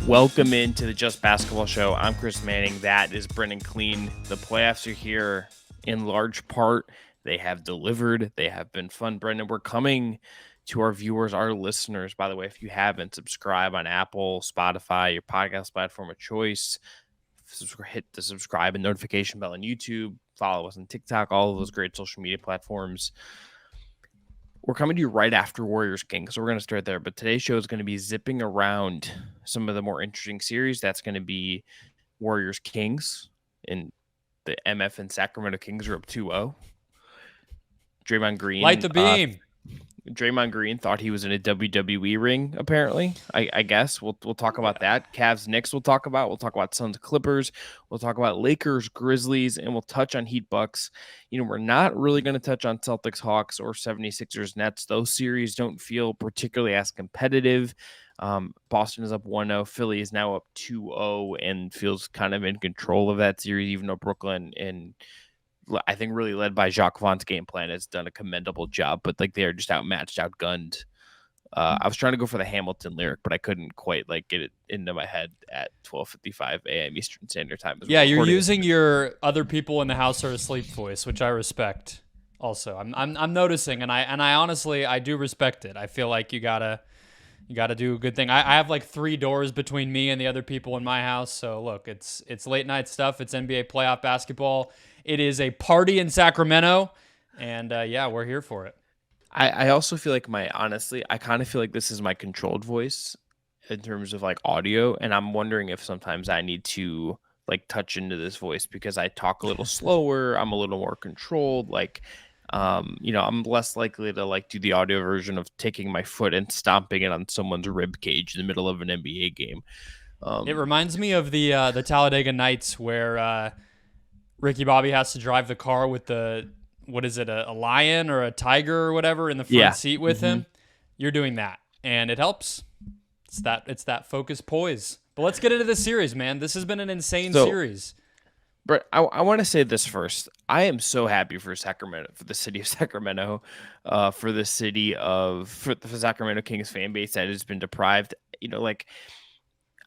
Welcome into the Just Basketball Show. I'm Chris Manning. That is Brendon Clean. The playoffs are here in large part. They have delivered. They have been fun. Brendon, we're coming to our viewers, our listeners. By the way, if you haven't, subscribe on Apple, Spotify, your podcast platform of choice. Hit the subscribe and notification bell on YouTube. Follow us on TikTok, all of those great social media platforms. We're coming to you right after Warriors Kings, so we're going to start there. But today's show is going to be zipping around some of the more interesting series. That's going to be Warriors Kings, and the MF and Sacramento Kings are up 2-0. Draymond Green. Light the beam. Draymond Green thought he was in a WWE ring, apparently. I guess. We'll talk about that. Cavs Knicks we'll talk about. We'll talk about Suns Clippers. We'll talk about Lakers Grizzlies, and we'll touch on Heat Bucks. We're not really going to touch on Celtics Hawks or 76ers Nets. Those series don't feel particularly as competitive. Boston is up 1-0. Philly is now up 2-0 and feels kind of in control of that series, even though Brooklyn and I think really led by Jacques Vaughn's game plan has done a commendable job, but they are just outmatched, outgunned. I was trying to go for the Hamilton lyric, but I couldn't quite get it into my head at 12:55 a.m. Eastern Standard Time. Yeah, you're using your other people in the house are asleep voice, which I respect. Also, I'm noticing, and I honestly I do respect it. I feel like you gotta do a good thing. I have 3 doors between me and the other people in my house. So look, it's late night stuff. It's NBA playoff basketball. It is a party in Sacramento, and we're here for it. I also feel like I kind of feel like this is my controlled voice in terms of audio, and I'm wondering if sometimes I need to touch into this voice because I talk a little slower. I'm a little more controlled. I'm less likely to do the audio version of taking my foot and stomping it on someone's rib cage in the middle of an NBA game. It reminds me of the Talladega Nights where Ricky Bobby has to drive the car with a lion or a tiger or whatever in the front seat with him. You're doing that, and it helps. It's that focus poise. But let's get into this series, man. This has been an insane series. But I want to say this first. I am so happy for Sacramento, for the city of Sacramento, for the Sacramento Kings fan base that has been deprived.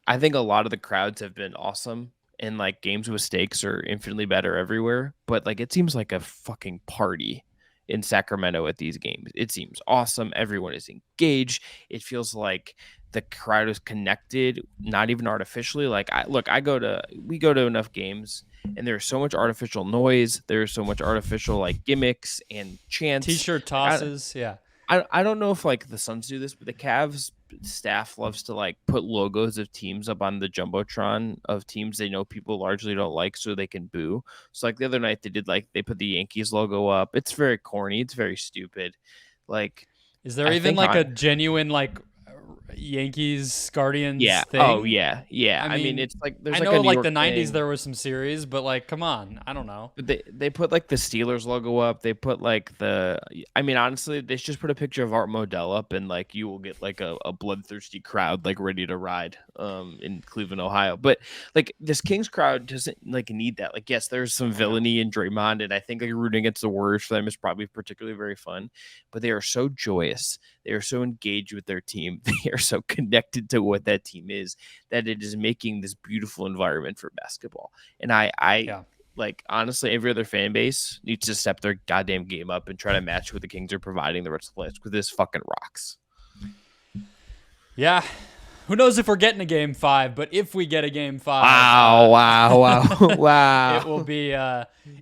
I think a lot of the crowds have been awesome. And games with stakes are infinitely better everywhere, but it seems like a fucking party in Sacramento at these games. It seems awesome. Everyone is engaged. It feels like the crowd is connected, not even artificially. We go to enough games, and there's so much artificial noise. There's so much artificial gimmicks and chants. T-shirt tosses, yeah. I don't know if the Suns do this, but the Cavs staff loves to put logos of teams up on the jumbotron of teams they know people largely don't like so they can boo. So the other night they did they put the Yankees logo up. It's very corny. It's very stupid. Is there even a genuine Yankees Guardians thing? Oh yeah. I mean it's there's I know a New York the 90s thing. There was some series, but come on, I don't know. But they put the Steelers logo up. They put honestly they should just put a picture of Art Modell up, and you will get a bloodthirsty crowd ready to ride in Cleveland, Ohio. But this Kings crowd doesn't need that. Yes, there's some villainy in Draymond, and I think rooting against the Warriors for them is probably particularly very fun. But they are so joyous. They are so engaged with their team. They are so connected to what that team is that it is making this beautiful environment for basketball. And I honestly, every other fan base needs to step their goddamn game up and try to match what the Kings are providing the rest of the playoffs, because this fucking rocks. Yeah. Who knows if we're getting a game 5, but if we get a game 5, wow.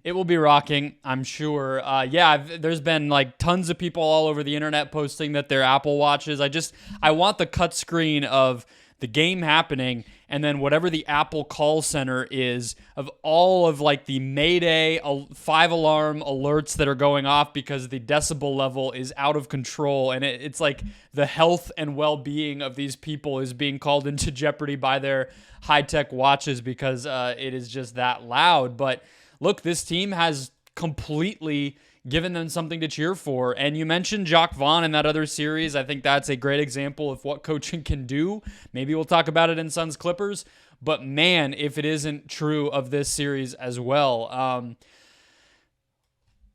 it will be rocking, I'm sure. There's been tons of people all over the internet posting that they're Apple Watches. I want the cut screen of the game happening, and then whatever the Apple call center is of all of the Mayday 5-alarm alerts that are going off because the decibel level is out of control, and it's the health and well-being of these people is being called into jeopardy by their high-tech watches because it is just that loud. But look, this team has completely given them something to cheer for. And you mentioned Jacques Vaughn in that other series. I think that's a great example of what coaching can do. Maybe we'll talk about it in Suns Clippers. But man, if it isn't true of this series as well.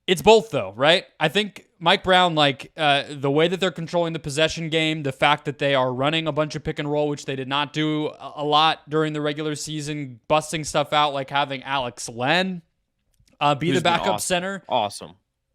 It's both though, right? I think Mike Brown, like the way that they're controlling the possession game, the fact that they are running a bunch of pick and roll, which they did not do a lot during the regular season, busting stuff out like having Alex Len be the backup center. Awesome.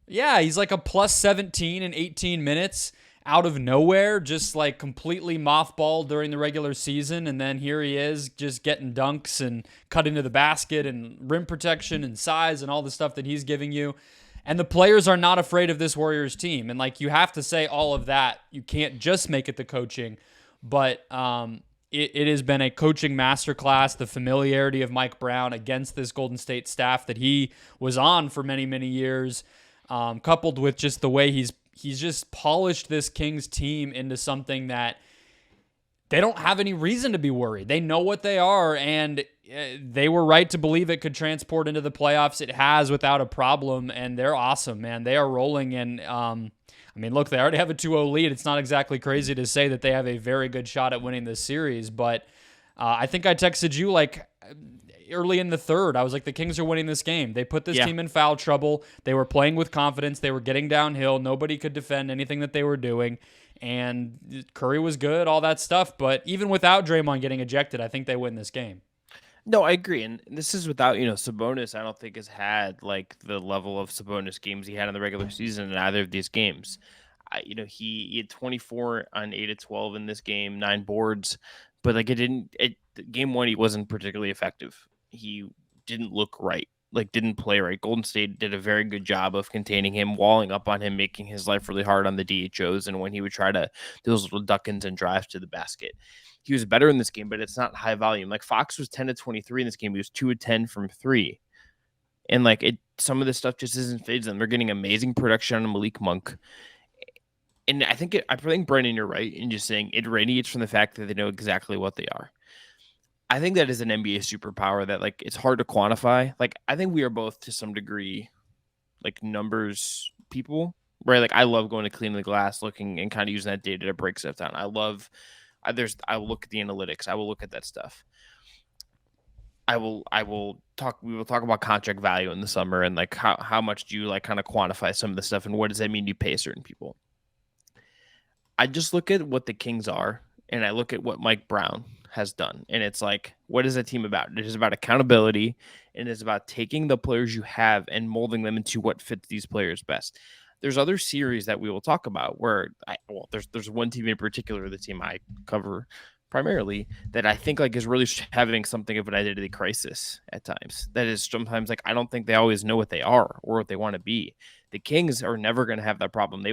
Yeah, he's like a plus 17 in 18 minutes out of nowhere, just like completely mothballed during the regular season. And then here he is just getting dunks and cutting to the basket and rim protection and size and all the stuff that he's giving you. And the players are not afraid of this Warriors team. And like, you have to say all of that. You can't just make it the coaching, but it has been a coaching masterclass, the familiarity of Mike Brown against this Golden State staff that he was on for many, many years. Coupled with just the way he's just polished this Kings team into something that they don't have any reason to be worried. They know what they are, and they were right to believe it could transport into the playoffs. It has without a problem, and they're awesome, man. They are rolling, and look, they already have a 2-0 lead. It's not exactly crazy to say that they have a very good shot at winning this series, but I think I texted you like early in the third. I was like, the Kings are winning this game. They put this team in foul trouble. They were playing with confidence. They were getting downhill. Nobody could defend anything that they were doing. And Curry was good, all that stuff. But even without Draymond getting ejected, I think they win this game. No, I agree. And this is without, Sabonis, I don't think has had like the level of Sabonis games he had in the regular season in either of these games. He had 24 on 8 of 12 in this game, 9 boards, but like game one, he wasn't particularly effective. He didn't look right, like didn't play right. Golden State did a very good job of containing him, walling up on him, making his life really hard on the DHOs. And when he would try to do those little duck-ins and drives to the basket, he was better in this game, but it's not high volume. Like Fox was 10 of 23 in this game. He was 2 of 10 from 3. And like some of this stuff just isn't fades them. They're getting amazing production on Malik Monk. And I think Brendon, you're right in just saying it radiates from the fact that they know exactly what they are. I think that is an NBA superpower that like it's hard to quantify. Like I think we are both to some degree like numbers people, right? Like I love going to clean the glass, looking and kind of using that data to break stuff down. I will look at the analytics. I will look at that stuff. We will talk about contract value in the summer and like how much do you like kind of quantify some of the stuff and what does that mean you pay certain people? I just look at what the Kings are and I look at what Mike Brown has done. And it's like, what is a team about? It is about accountability and it's about taking the players you have and molding them into what fits these players best. There's other series that we will talk about where there's one team in particular, the team I cover primarily, that I think like is really having something of an identity crisis at times. That is sometimes like, I don't think they always know what they are or what they want to be. The Kings are never going to have that problem.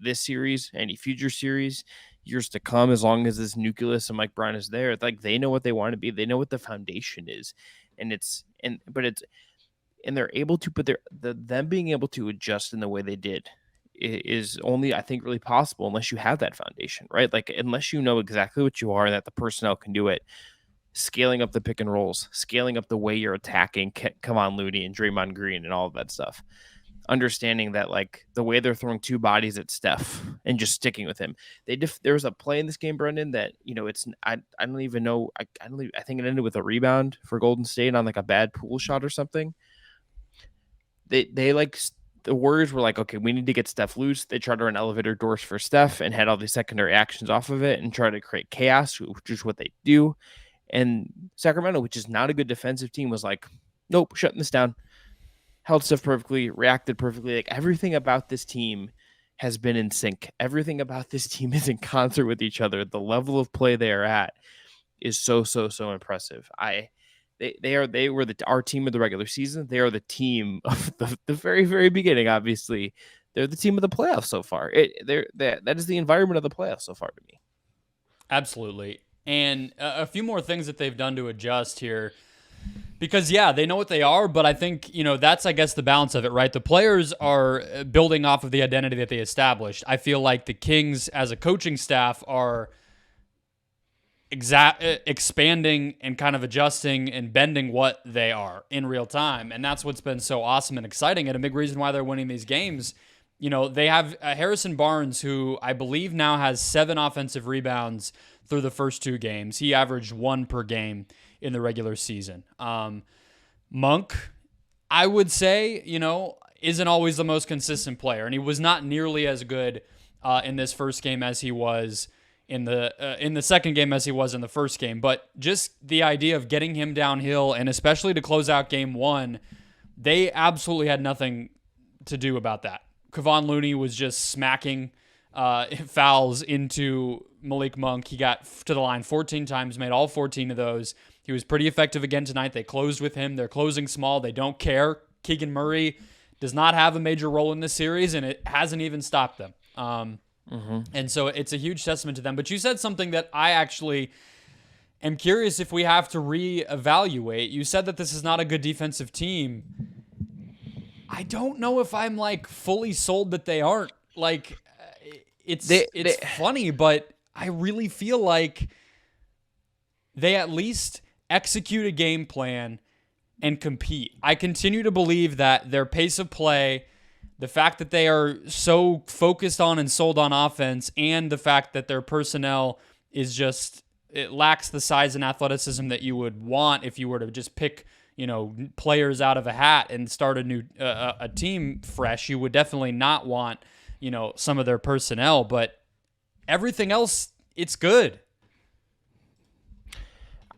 This series, any future series, years to come, as long as this nucleus of Mike Brown is there, like they know what they want to be. They know what the foundation is, and they're able to put them being able to adjust in the way they did is only, I think, really possible unless you have that foundation, right? Like unless you know exactly what you are and that the personnel can do it. Scaling up the pick and rolls, scaling up the way you're attacking Kevon Looney and Draymond Green and all of that stuff. Understanding that like the way they're throwing 2 bodies at Steph and just sticking with him. There was a play in this game, Brendon, that I don't even know. I think it ended with a rebound for Golden State on like a bad pool shot or something. They like the Warriors were like, okay, we need to get Steph loose. They tried to run elevator doors for Steph and had all these secondary actions off of it and try to create chaos, which is what they do. And Sacramento, which is not a good defensive team, was like, nope, shutting this down. Held stuff perfectly, reacted perfectly. Like everything about this team has been in sync. Everything about this team is in concert with each other. The level of play they are at is so impressive. They were our team of the regular season. They are the team of the very, very beginning. Obviously, they're the team of the playoffs so far. That is the environment of the playoffs so far to me. Absolutely. And a few more things that they've done to adjust here. Because, yeah, they know what they are, but I think, that's, I guess, the balance of it, right? The players are building off of the identity that they established. I feel like the Kings, as a coaching staff, are expanding and kind of adjusting and bending what they are in real time. And that's what's been so awesome and exciting, and a big reason why they're winning these games. They have Harrison Barnes, who I believe now has 7 offensive rebounds through the first 2 games. He averaged 1 per game in the regular season. Monk, I would say, isn't always the most consistent player, and he was not nearly as good in this first game as he was in the second game as he was in the first game. But just the idea of getting him downhill, and especially to close out game one, they absolutely had nothing to do about that. Kevon Looney was just smacking fouls into Malik Monk. He got to the line 14 times, made all 14 of those. He was pretty effective again tonight. They closed with him. They're closing small. They don't care. Keegan Murray does not have a major role in this series, and it hasn't even stopped them. And so it's a huge testament to them. But you said something that I actually am curious if we have to reevaluate. You said that this is not a good defensive team. I don't know if I'm like fully sold that they aren't. Like, it's funny, but I really feel like they at least execute a game plan and compete. I continue to believe that their pace of play, the fact that they are so focused on and sold on offense, and the fact that their personnel is just, it lacks the size and athleticism that you would want if you were to just pick, players out of a hat and start a new a team fresh. You would definitely not want, some of their personnel, but everything else, it's good.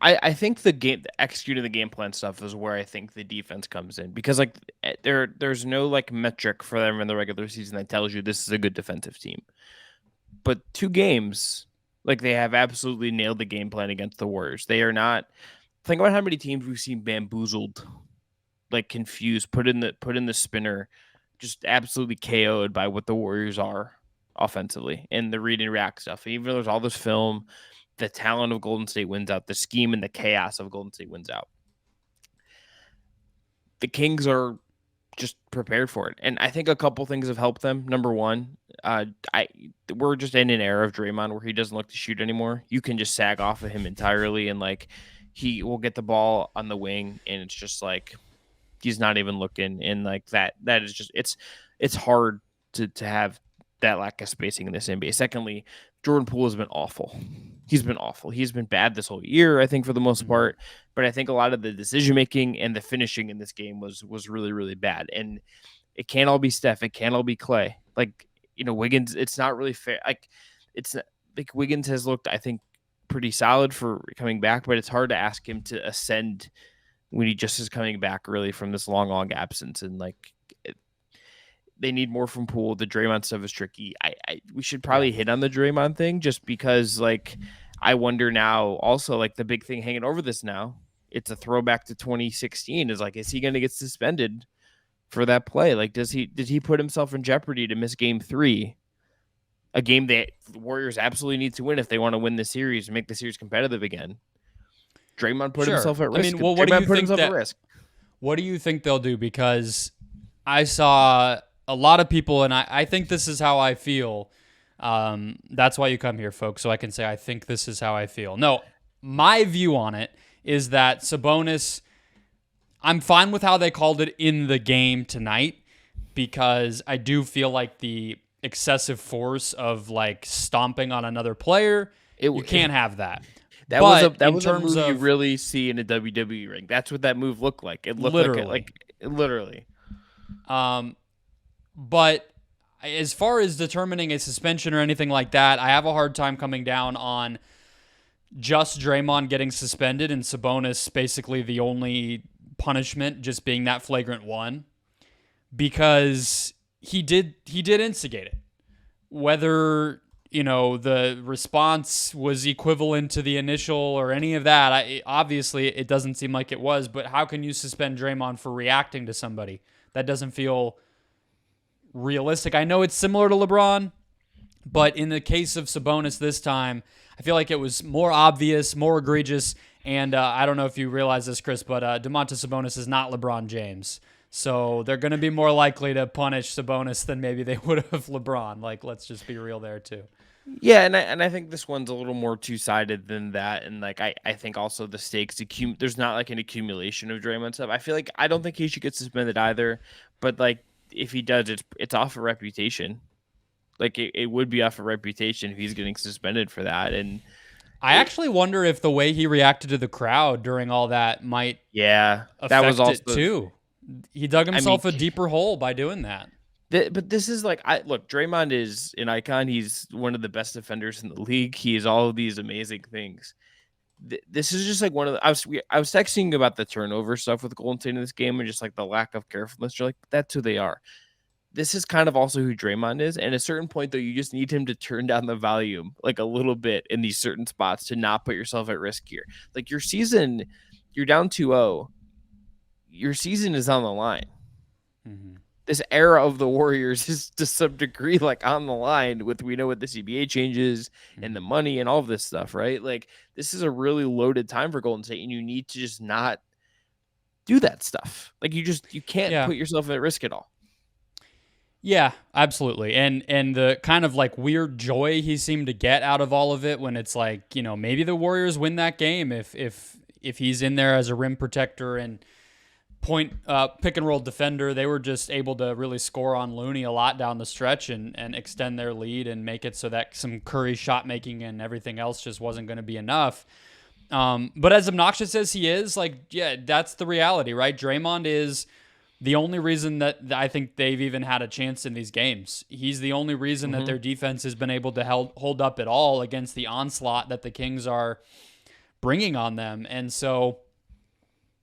I think the executing the game plan stuff is where I think the defense comes in, because like there's no like metric for them in the regular season that tells you this is a good defensive team. But 2 games, like, they have absolutely nailed the game plan against the Warriors. They are not. Think about how many teams we've seen bamboozled, like confused, put in the spinner, just absolutely KO'd by what the Warriors are offensively and the read and react stuff. Even though there's all this film, the talent of Golden State wins out. The scheme and the chaos of Golden State wins out. The Kings are just prepared for it. And I think a couple things have helped them. Number one, we're just in an era of Draymond where he doesn't look to shoot anymore. You can just sag off of him entirely, and like he will get the ball on the wing, and it's just like he's not even looking. And like that is just it's hard to have that lack of spacing in this NBA. Secondly, Jordan Poole has been awful. He's been awful. He's been bad this whole year, I think, for the most part. But I think a lot of the decision-making and the finishing in this game was really, really bad. And it can't all be Steph. It can't all be Clay. Like, Wiggins, it's not really fair. Like, it's not, like Wiggins has looked, I think, pretty solid for coming back, but it's hard to ask him to ascend when he just is coming back really from this long absence. And like, they need more from Poole. The Draymond stuff is tricky. We should probably hit on the Draymond thing, just because like I wonder now also, like, the big thing hanging over this now, it's a throwback to 2016, is like, is he going to get suspended for that play? Like, did he put himself in jeopardy to miss game 3, a game that the Warriors absolutely need to win if they want to win the series and make the series competitive again? Draymond put himself at risk. I mean, well, what do you think they'll do? Because I saw a lot of people, and I think this is how I feel. That's why you come here, folks, so I can say I think this is how I feel. No, my view on it is that Sabonis, I'm fine with how they called it in the game tonight, because I do feel like the excessive force of like stomping on another player, you can't have that. That was a move you really see in a WWE ring. That's what that move looked like. It looked literally. But as far as determining a suspension or anything like that, I have a hard time coming down on just Draymond getting suspended and Sabonis basically the only punishment just being that flagrant one, because he did instigate it. Whether, the response was equivalent to the initial or any of that, obviously it doesn't seem like it was, but how can you suspend Draymond for reacting to somebody? That doesn't feel realistic. I know it's similar to LeBron, but in the case of Sabonis this time, I feel like it was more obvious, more egregious, and I don't know if you realize this, Chris, but Domantas Sabonis is not LeBron James. So they're going to be more likely to punish Sabonis than maybe they would have LeBron. Like, let's just be real there too. Yeah, and I think this one's a little more two-sided than that. And like I think also the stakes there's not like an accumulation of Draymond stuff. I don't think he should get suspended either. But like, if he does, it's off a reputation. Like it would be off a reputation if he's getting suspended for that. And I actually wonder if the way he reacted to the crowd during all that might that affect was also it too. He dug himself a deeper hole by doing that. But this is like, look, Draymond is an icon. He's one of the best defenders in the league. He is all of these amazing things. This is just like one of the, I was texting about the turnover stuff with Golden State in this game and just like the lack of carefulness. You're like, that's who they are. This is kind of also who Draymond is. And at a certain point, though, you just need him to turn down the volume like a little bit in these certain spots to not put yourself at risk here. Like your season, you're down 2-0. Your season is on the line. Mm-hmm. This era of the Warriors is to some degree like on the line with, we know what the CBA changes and the money and all of this stuff, right? Like this is a really loaded time for Golden State and you need to just not do that stuff. Like you can't put yourself at risk at all. Yeah, absolutely. And the kind of like weird joy he seemed to get out of all of it when it's like, maybe the Warriors win that game if he's in there as a rim protector and pick and roll defender. They were just able to really score on Looney a lot down the stretch and extend their lead and make it so that some Curry shot making and everything else just wasn't going to be enough. But as obnoxious as he is, that's the reality, right? Draymond is the only reason that I think they've even had a chance in these games. He's the only reason that their defense has been able to hold up at all against the onslaught that the Kings are bringing on them. And so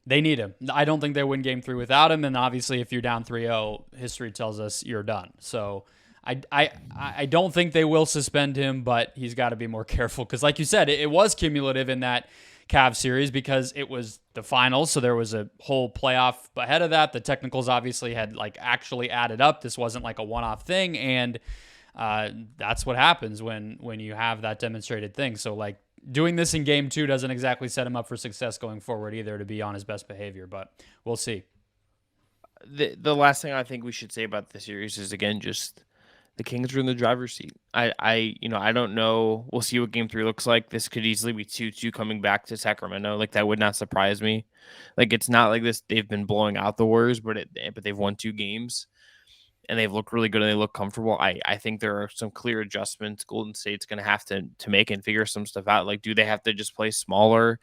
they need him. I don't think they win game 3 without him. And obviously, if you're down 3-0, history tells us you're done. So I don't think they will suspend him, but he's got to be more careful. Because like you said, it was cumulative in that Cavs series because it was the finals. So there was a whole playoff ahead of that. The technicals obviously had actually added up. This wasn't like a one-off thing. And that's what happens when you have that demonstrated thing. So doing this in game 2 doesn't exactly set him up for success going forward either to be on his best behavior, but we'll see. The last thing I think we should say about the series is, again, just the Kings are in the driver's seat. I don't know. We'll see what game 3 looks like. This could easily be 2-2 coming back to Sacramento. That would not surprise me. It's not like this. They've been blowing out the Warriors, but they've won 2 games. And they've looked really good and they look comfortable. I think there are some clear adjustments Golden State's going to have to make and figure some stuff out. Do they have to just play smaller?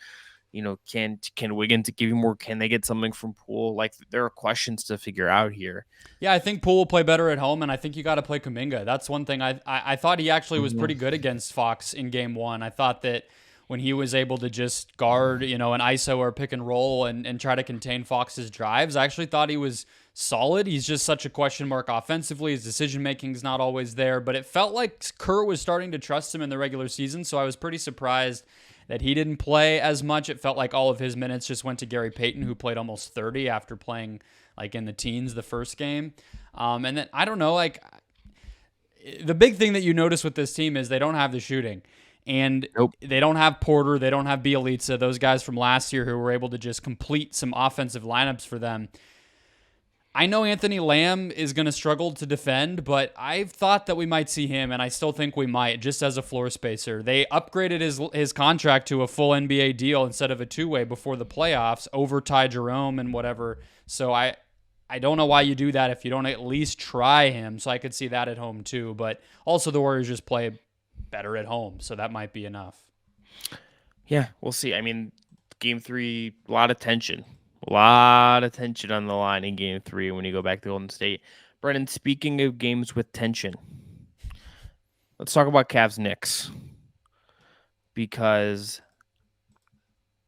Can Wiggins give you more? Can they get something from Poole? There are questions to figure out here. Yeah, I think Poole will play better at home, and I think you got to play Kuminga. That's one thing. I thought he actually was pretty good against Fox in game 1. I thought that when he was able to just guard, an ISO or pick and roll and try to contain Fox's drives, I actually thought he was solid. He's just such a question mark offensively. His decision-making is not always there, but it felt like Kerr was starting to trust him in the regular season, so I was pretty surprised that he didn't play as much. It felt like all of his minutes just went to Gary Payton, who played almost 30 after playing in the teens the first game. And then, I don't know, the big thing that you notice with this team is they don't have the shooting. And They don't have Porter. They don't have Bielitsa, those guys from last year who were able to just complete some offensive lineups for them. I know Anthony Lamb is going to struggle to defend, but I've thought that we might see him, and I still think we might, just as a floor spacer. They upgraded his contract to a full NBA deal instead of a two-way before the playoffs over Ty Jerome and whatever. So I don't know why you do that if you don't at least try him. So I could see that at home too. But also the Warriors just play better at home, so that might be enough. Yeah, we'll see. I mean, game 3, a lot of tension. A lot of tension on the line in game 3 when you go back to Golden State. Brendon, speaking of games with tension, let's talk about Cavs-Knicks, because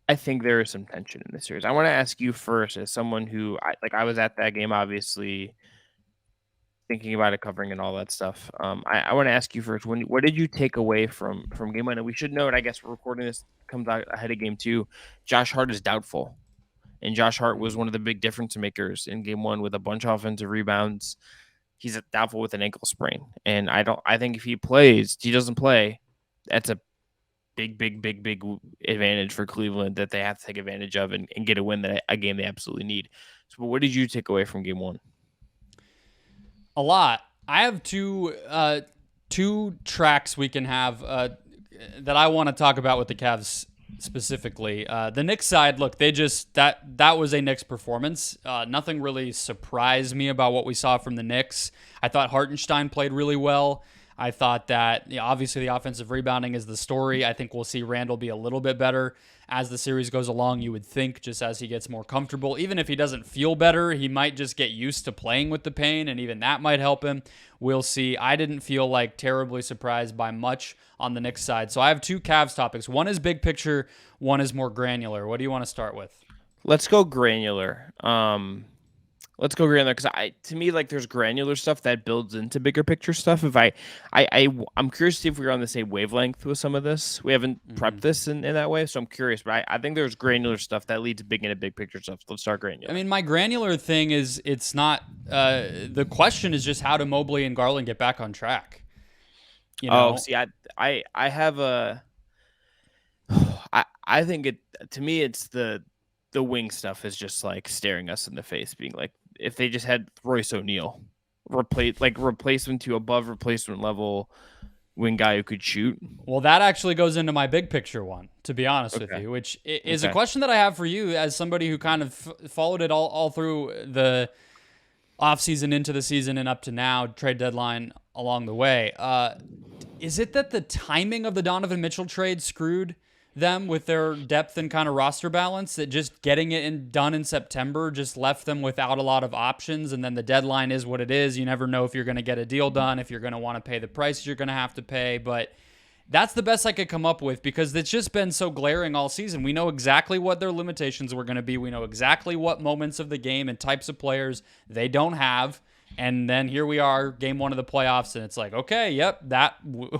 I think there is some tension in this series. I want to ask you first, as someone who, I was at that game, obviously, thinking about it, covering and all that stuff. I want to ask you first, what did you take away from game 1? And we should note, I guess we're recording this, comes out ahead of game 2. Josh Hart is doubtful. And Josh Hart was one of the big difference makers in game 1 with a bunch of offensive rebounds. He's doubtful with an ankle sprain. And I think if he doesn't play, that's a big advantage for Cleveland that they have to take advantage of and get a win, a game they absolutely need. So what did you take away from game 1? A lot. I have two tracks we can have that I want to talk about with the Cavs specifically. The Knicks side, look, they just that was a Knicks performance. Nothing really surprised me about what we saw from the Knicks. I thought Hartenstein played really well. I thought that obviously the offensive rebounding is the story. I think we'll see Randall be a little bit better as the series goes along, you would think, just as he gets more comfortable. Even if he doesn't feel better, he might just get used to playing with the pain, and even that might help him. We'll see. I didn't feel like terribly surprised by much on the Knicks side. So I have two Cavs topics. One is big picture, one is more granular. What do you want to start with? Let's go granular. Because to me, like, there's granular stuff that builds into bigger picture stuff. If I'm curious to see if we're on the same wavelength with some of this. We haven't prepped this in that way, so I'm curious. But I think there's granular stuff that leads big into big picture stuff. So let's start granular. I mean, my granular thing is it's not. The question is just how do Mobley and Garland get back on track? Oh, see, I have a. I think it, to me, it's the wing stuff is just like staring us in the face, being like, if they just had Royce O'Neal replacement to above replacement level wing guy who could shoot. Well, that actually goes into my big picture one, to be honest with you, which is a question that I have for you as somebody who kind of followed it all through the offseason, into the season, and up to now, trade deadline along the way. Is it that the timing of the Donovan Mitchell trade screwed them with their depth and kind of roster balance, that just getting it done in September just left them without a lot of options? And then the deadline is what it is. You never know if you're going to get a deal done, if you're going to want to pay the prices you're going to have to pay. But that's the best I could come up with, because it's just been so glaring all season. We know exactly what their limitations were going to be. We know exactly what moments of the game and types of players they don't have. And then here we are, game one of the playoffs, and it's like, okay, yep,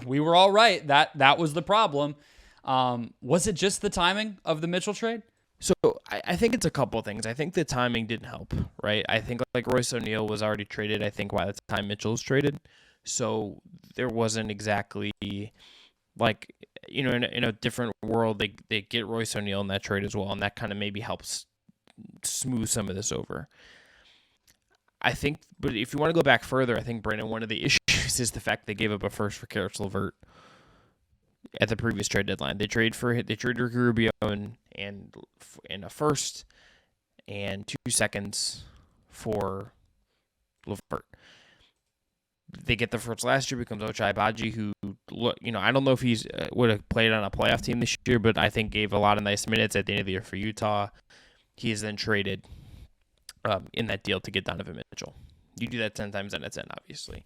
we were all right. That was the problem. Was it just the timing of the Mitchell trade? So I think it's a couple of things. I think the timing didn't help, right? I think like Royce O'Neal was already traded, I think, by the time Mitchell was traded. So there wasn't exactly like, in a different world, they get Royce O'Neal in that trade as well, and that kind of maybe helps smooth some of this over. I think, but if you want to go back further, I think, Brandon, one of the issues is the fact they gave up a first for Karis LeVert at the previous trade deadline. They traded Ricky Rubio and a first and 2 seconds for LeVert. They get the first last year, becomes Ochai Agbaji, who, I don't know if he's would have played on a playoff team this year, but I think gave a lot of nice minutes at the end of the year for Utah. He is then traded in that deal to get Donovan Mitchell. You do that 10 times, and it's 10, obviously.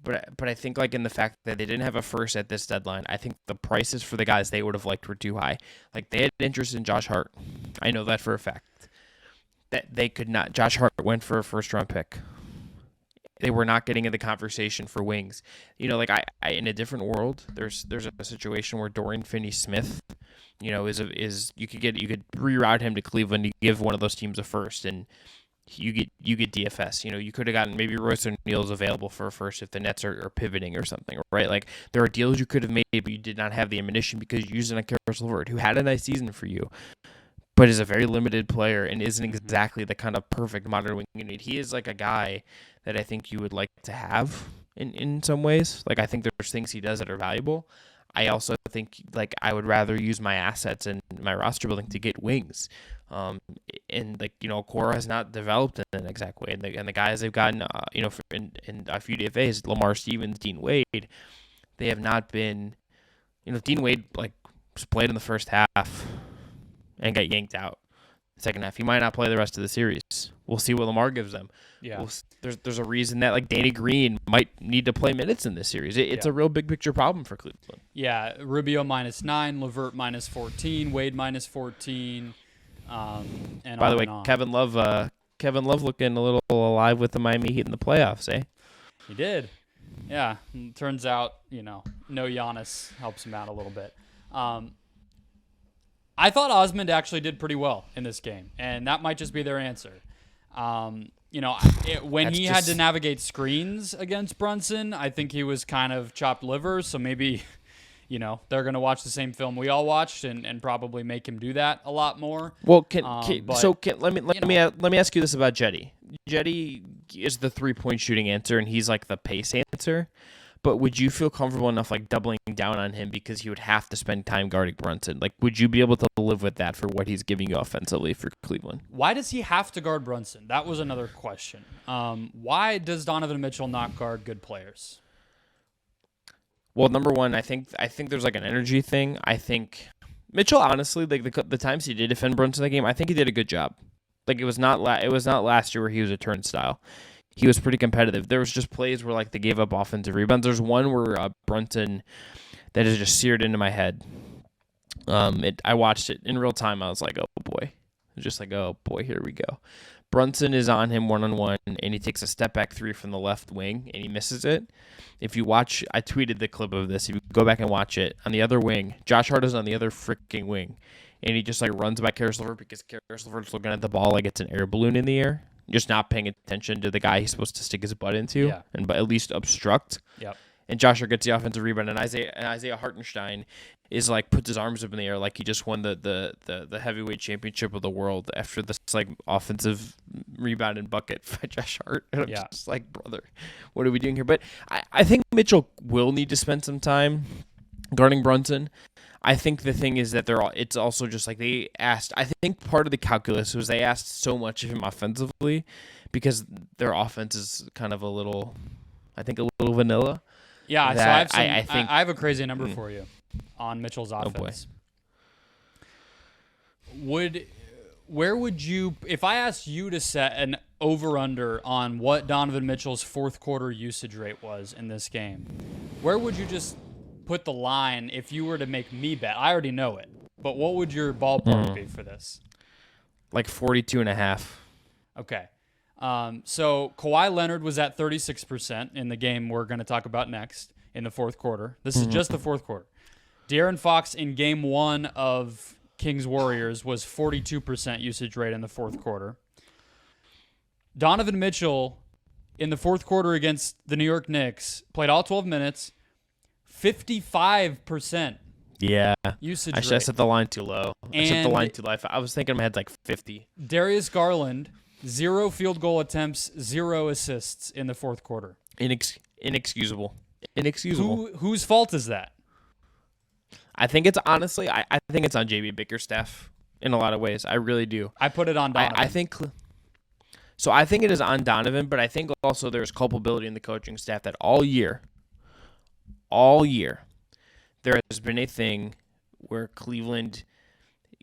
But I think, like, in the fact that they didn't have a first at this deadline, I think the prices for the guys they would have liked were too high. Like, they had interest in Josh Hart. I know that for a fact. That they could not. Josh Hart went for a first-round pick. They were not getting in the conversation for wings. Like, I in a different world, there's a situation where Dorian Finney-Smith, is you could reroute him to Cleveland. You give one of those teams a first, and you get DFS. You could have gotten, maybe Royce O'Neal's available for a first if the Nets are pivoting or something, right? Like, there are deals you could have made, but you did not have the ammunition because you used a Karis LeVert, who had a nice season for you, but is a very limited player and isn't exactly the kind of perfect modern wing you need. He is like a guy that I think you would like to have in some ways. Like, I think there's things he does that are valuable. I also think, like, I would rather use my assets and my roster building to get wings. And, like, Cora has not developed in an exact way. And the guys they've gotten, in a few DFAs, Lamar Stevens, Dean Wade, they have not been, Dean Wade, like, was played in the first half and got yanked out the second half. He might not play the rest of the series. We'll see what Lamar gives them. Yeah. There's a reason that, like, Danny Green might need to play minutes in this series. It's a real big picture problem for Cleveland. Yeah, Rubio -9, LeVert -14, Wade -14. And by the way, Kevin Love looking a little alive with the Miami Heat in the playoffs, eh? He did. Yeah. Turns out, no Giannis helps him out a little bit. I thought Osmond actually did pretty well in this game, and that might just be their answer. When he had to navigate screens against Brunson, I think he was kind of chopped liver, so maybe, they're going to watch the same film we all watched and probably make him do that a lot more. Well, let me ask you this about Jetty. Jetty is the 3-point shooting answer, and he's like the pace answer. But would you feel comfortable enough, like, doubling down on him because he would have to spend time guarding Brunson? Like, would you be able to live with that for what he's giving you offensively for Cleveland? Why does he have to guard Brunson? That was another question. Why does Donovan Mitchell not guard good players? Well, number one, I think there's like an energy thing. I think Mitchell, honestly, like the times he did defend Brunson in the game, I think he did a good job. Like it was not last year where he was a turnstile. He was pretty competitive. There was just plays where like they gave up offensive rebounds. There's one where Brunson that is just seared into my head. I watched it in real time. I was like, oh boy, just like, oh boy, here we go. Brunson is on him one-on-one, and he takes a step-back three from the left wing, and he misses it. If you watch, I tweeted the clip of this. If you go back and watch it, on the other wing, Josh Hart is on the other freaking wing, and he just like runs by Karis LeVert because Karis LeVert's looking at the ball like it's an air balloon in the air, just not paying attention to the guy he's supposed to stick his butt into and at least obstruct. Yep. And Josh Hart gets the offensive rebound, and Isaiah Hartenstein is like puts his arms up in the air like he just won the heavyweight championship of the world after this like offensive rebound and bucket by Josh Hart. And I'm just like, brother, what are we doing here? But I think Mitchell will need to spend some time guarding Brunson. I think the thing is that it's also just like they asked. I think part of the calculus was they asked so much of him offensively because their offense is kind of a little vanilla. Yeah, so I have a crazy number for you on Mitchell's offense. Oh boy. Where would you, if I asked you to set an over-under on what Donovan Mitchell's fourth quarter usage rate was in this game, where would you just put the line if you were to make me bet? I already know it, but what would your ballpark be for this? Like 42.5. Okay. So Kawhi Leonard was at 36% in the game we're going to talk about next in the fourth quarter. This is just the fourth quarter. De'Aaron Fox in game one of Kings Warriors was 42% usage rate in the fourth quarter. Donovan Mitchell in the fourth quarter against the New York Knicks played all 12 minutes, 55% usage rate. I set the line too low. I set the line too low. I was thinking in my head like 50. Darius Garland, 0 field goal attempts, 0 assists in the fourth quarter. Inexcusable. Whose fault is that? I think it's honestly, I think it's on JB Bickerstaff in a lot of ways. I really do. I put it on Donovan. I think it is on Donovan, but I think also there's culpability in the coaching staff that all year, there has been a thing where Cleveland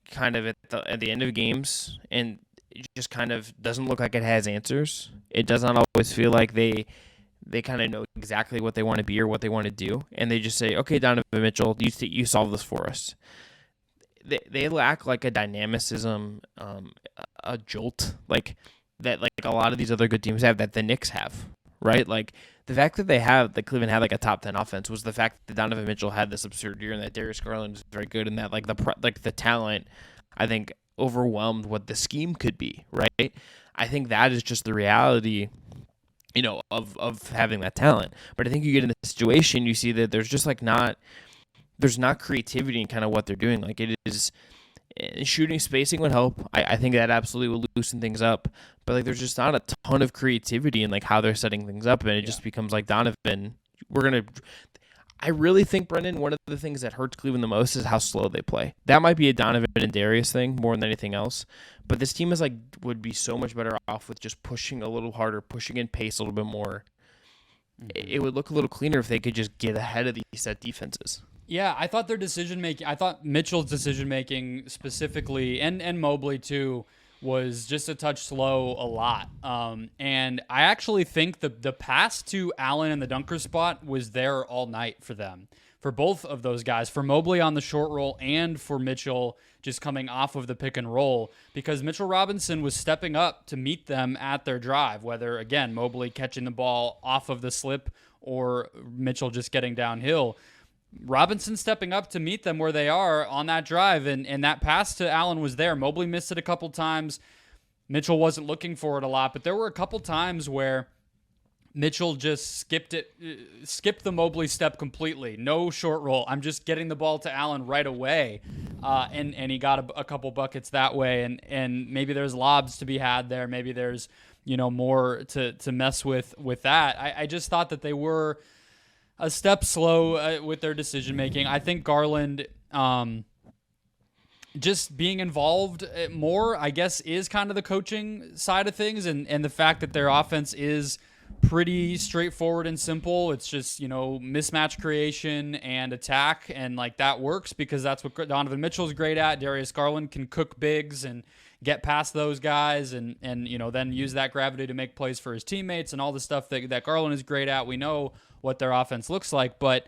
kind of at the end of games and it just kind of doesn't look like it has answers. It doesn't always feel like they kind of know exactly what they want to be or what they want to do, and they just say, "Okay, Donovan Mitchell, you solve this for us." They lack like a dynamicism, a jolt like that, like a lot of these other good teams have that the Knicks have, right? Like the fact that Cleveland had like a top 10 offense was the fact that Donovan Mitchell had this absurd year and that Darius Garland is very good and that like the talent, I think, overwhelmed what the scheme could be, right? I think that is just the reality, of having that talent. But I think you get in the situation, you see that there's just like there's not creativity in kind of what they're doing. Like it is shooting, spacing would help. I think that absolutely will loosen things up. But like there's just not a ton of creativity in like how they're setting things up, and it just becomes like Donovan. I really think, Brendon, one of the things that hurts Cleveland the most is how slow they play. That might be a Donovan and Darius thing more than anything else. But this team would be so much better off with just pushing a little harder, pushing in pace a little bit more. It would look a little cleaner if they could just get ahead of these set defenses. Yeah, I thought Mitchell's decision making specifically, and Mobley too, was just a touch slow a lot. And I actually think the pass to Allen in the dunker spot was there all night for them, for both of those guys, for Mobley on the short roll and for Mitchell just coming off of the pick and roll, because Mitchell Robinson was stepping up to meet them at their drive, whether, again, Mobley catching the ball off of the slip or Mitchell just getting downhill. Robinson stepping up to meet them where they are on that drive, and that pass to Allen was there. Mobley missed it a couple times. Mitchell wasn't looking for it a lot, but there were a couple times where Mitchell just skipped the Mobley step completely. No short roll. I'm just getting the ball to Allen right away, and he got a couple buckets that way. And maybe there's lobs to be had there. Maybe there's more to mess with that. I just thought that they were a step slow with their decision making. I think Garland just being involved more, I guess, is kind of the coaching side of things, and the fact that their offense is pretty straightforward and simple. It's just, mismatch creation and attack, and like that works because that's what Donovan Mitchell is great at. Darius Garland can cook bigs and get past those guys and then use that gravity to make plays for his teammates and all the stuff that Garland is great at. We know what their offense looks like, but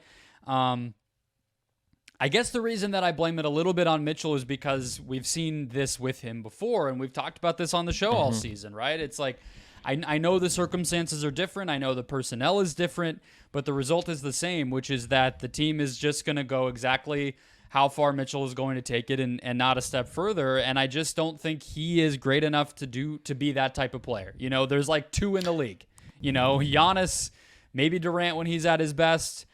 I guess the reason that I blame it a little bit on Mitchell is because we've seen this with him before, and we've talked about this on the show all season, right? It's like, I know the circumstances are different. I know the personnel is different, but the result is the same, which is that the team is just going to go exactly how far Mitchell is going to take it and not a step further. And I just don't think he is great enough to be that type of player. There's like two in the league. Giannis, maybe Durant when he's at his best,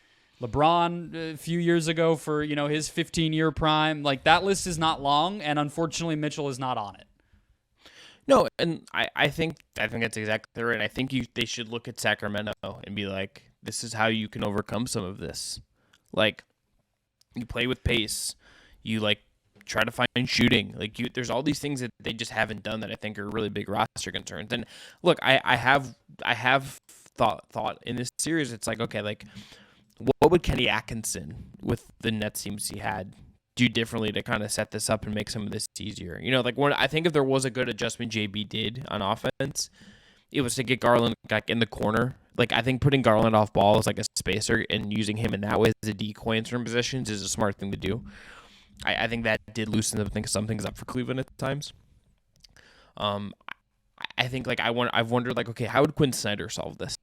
LeBron a few years ago for, his 15-year prime. Like, that list is not long, and unfortunately Mitchell is not on it. No, and I think that's exactly right. I think they should look at Sacramento and be like, this is how you can overcome some of this. Like, you play with pace. You, like, try to find shooting. Like, there's all these things that they just haven't done that I think are really big roster concerns. And, look, I have thought in this series, it's like, okay, like, what would Kenny Atkinson, with the Nets teams he had, do differently to kind of set this up and make some of this easier? I think if there was a good adjustment JB did on offense, it was to get Garland like in the corner. Like, I think putting Garland off ball as like a spacer and using him in that way as a decoy in certain positions is a smart thing to do. I think that did loosen some things up for Cleveland at times. I think I've wondered like, okay, how would Quinn Snyder solve this?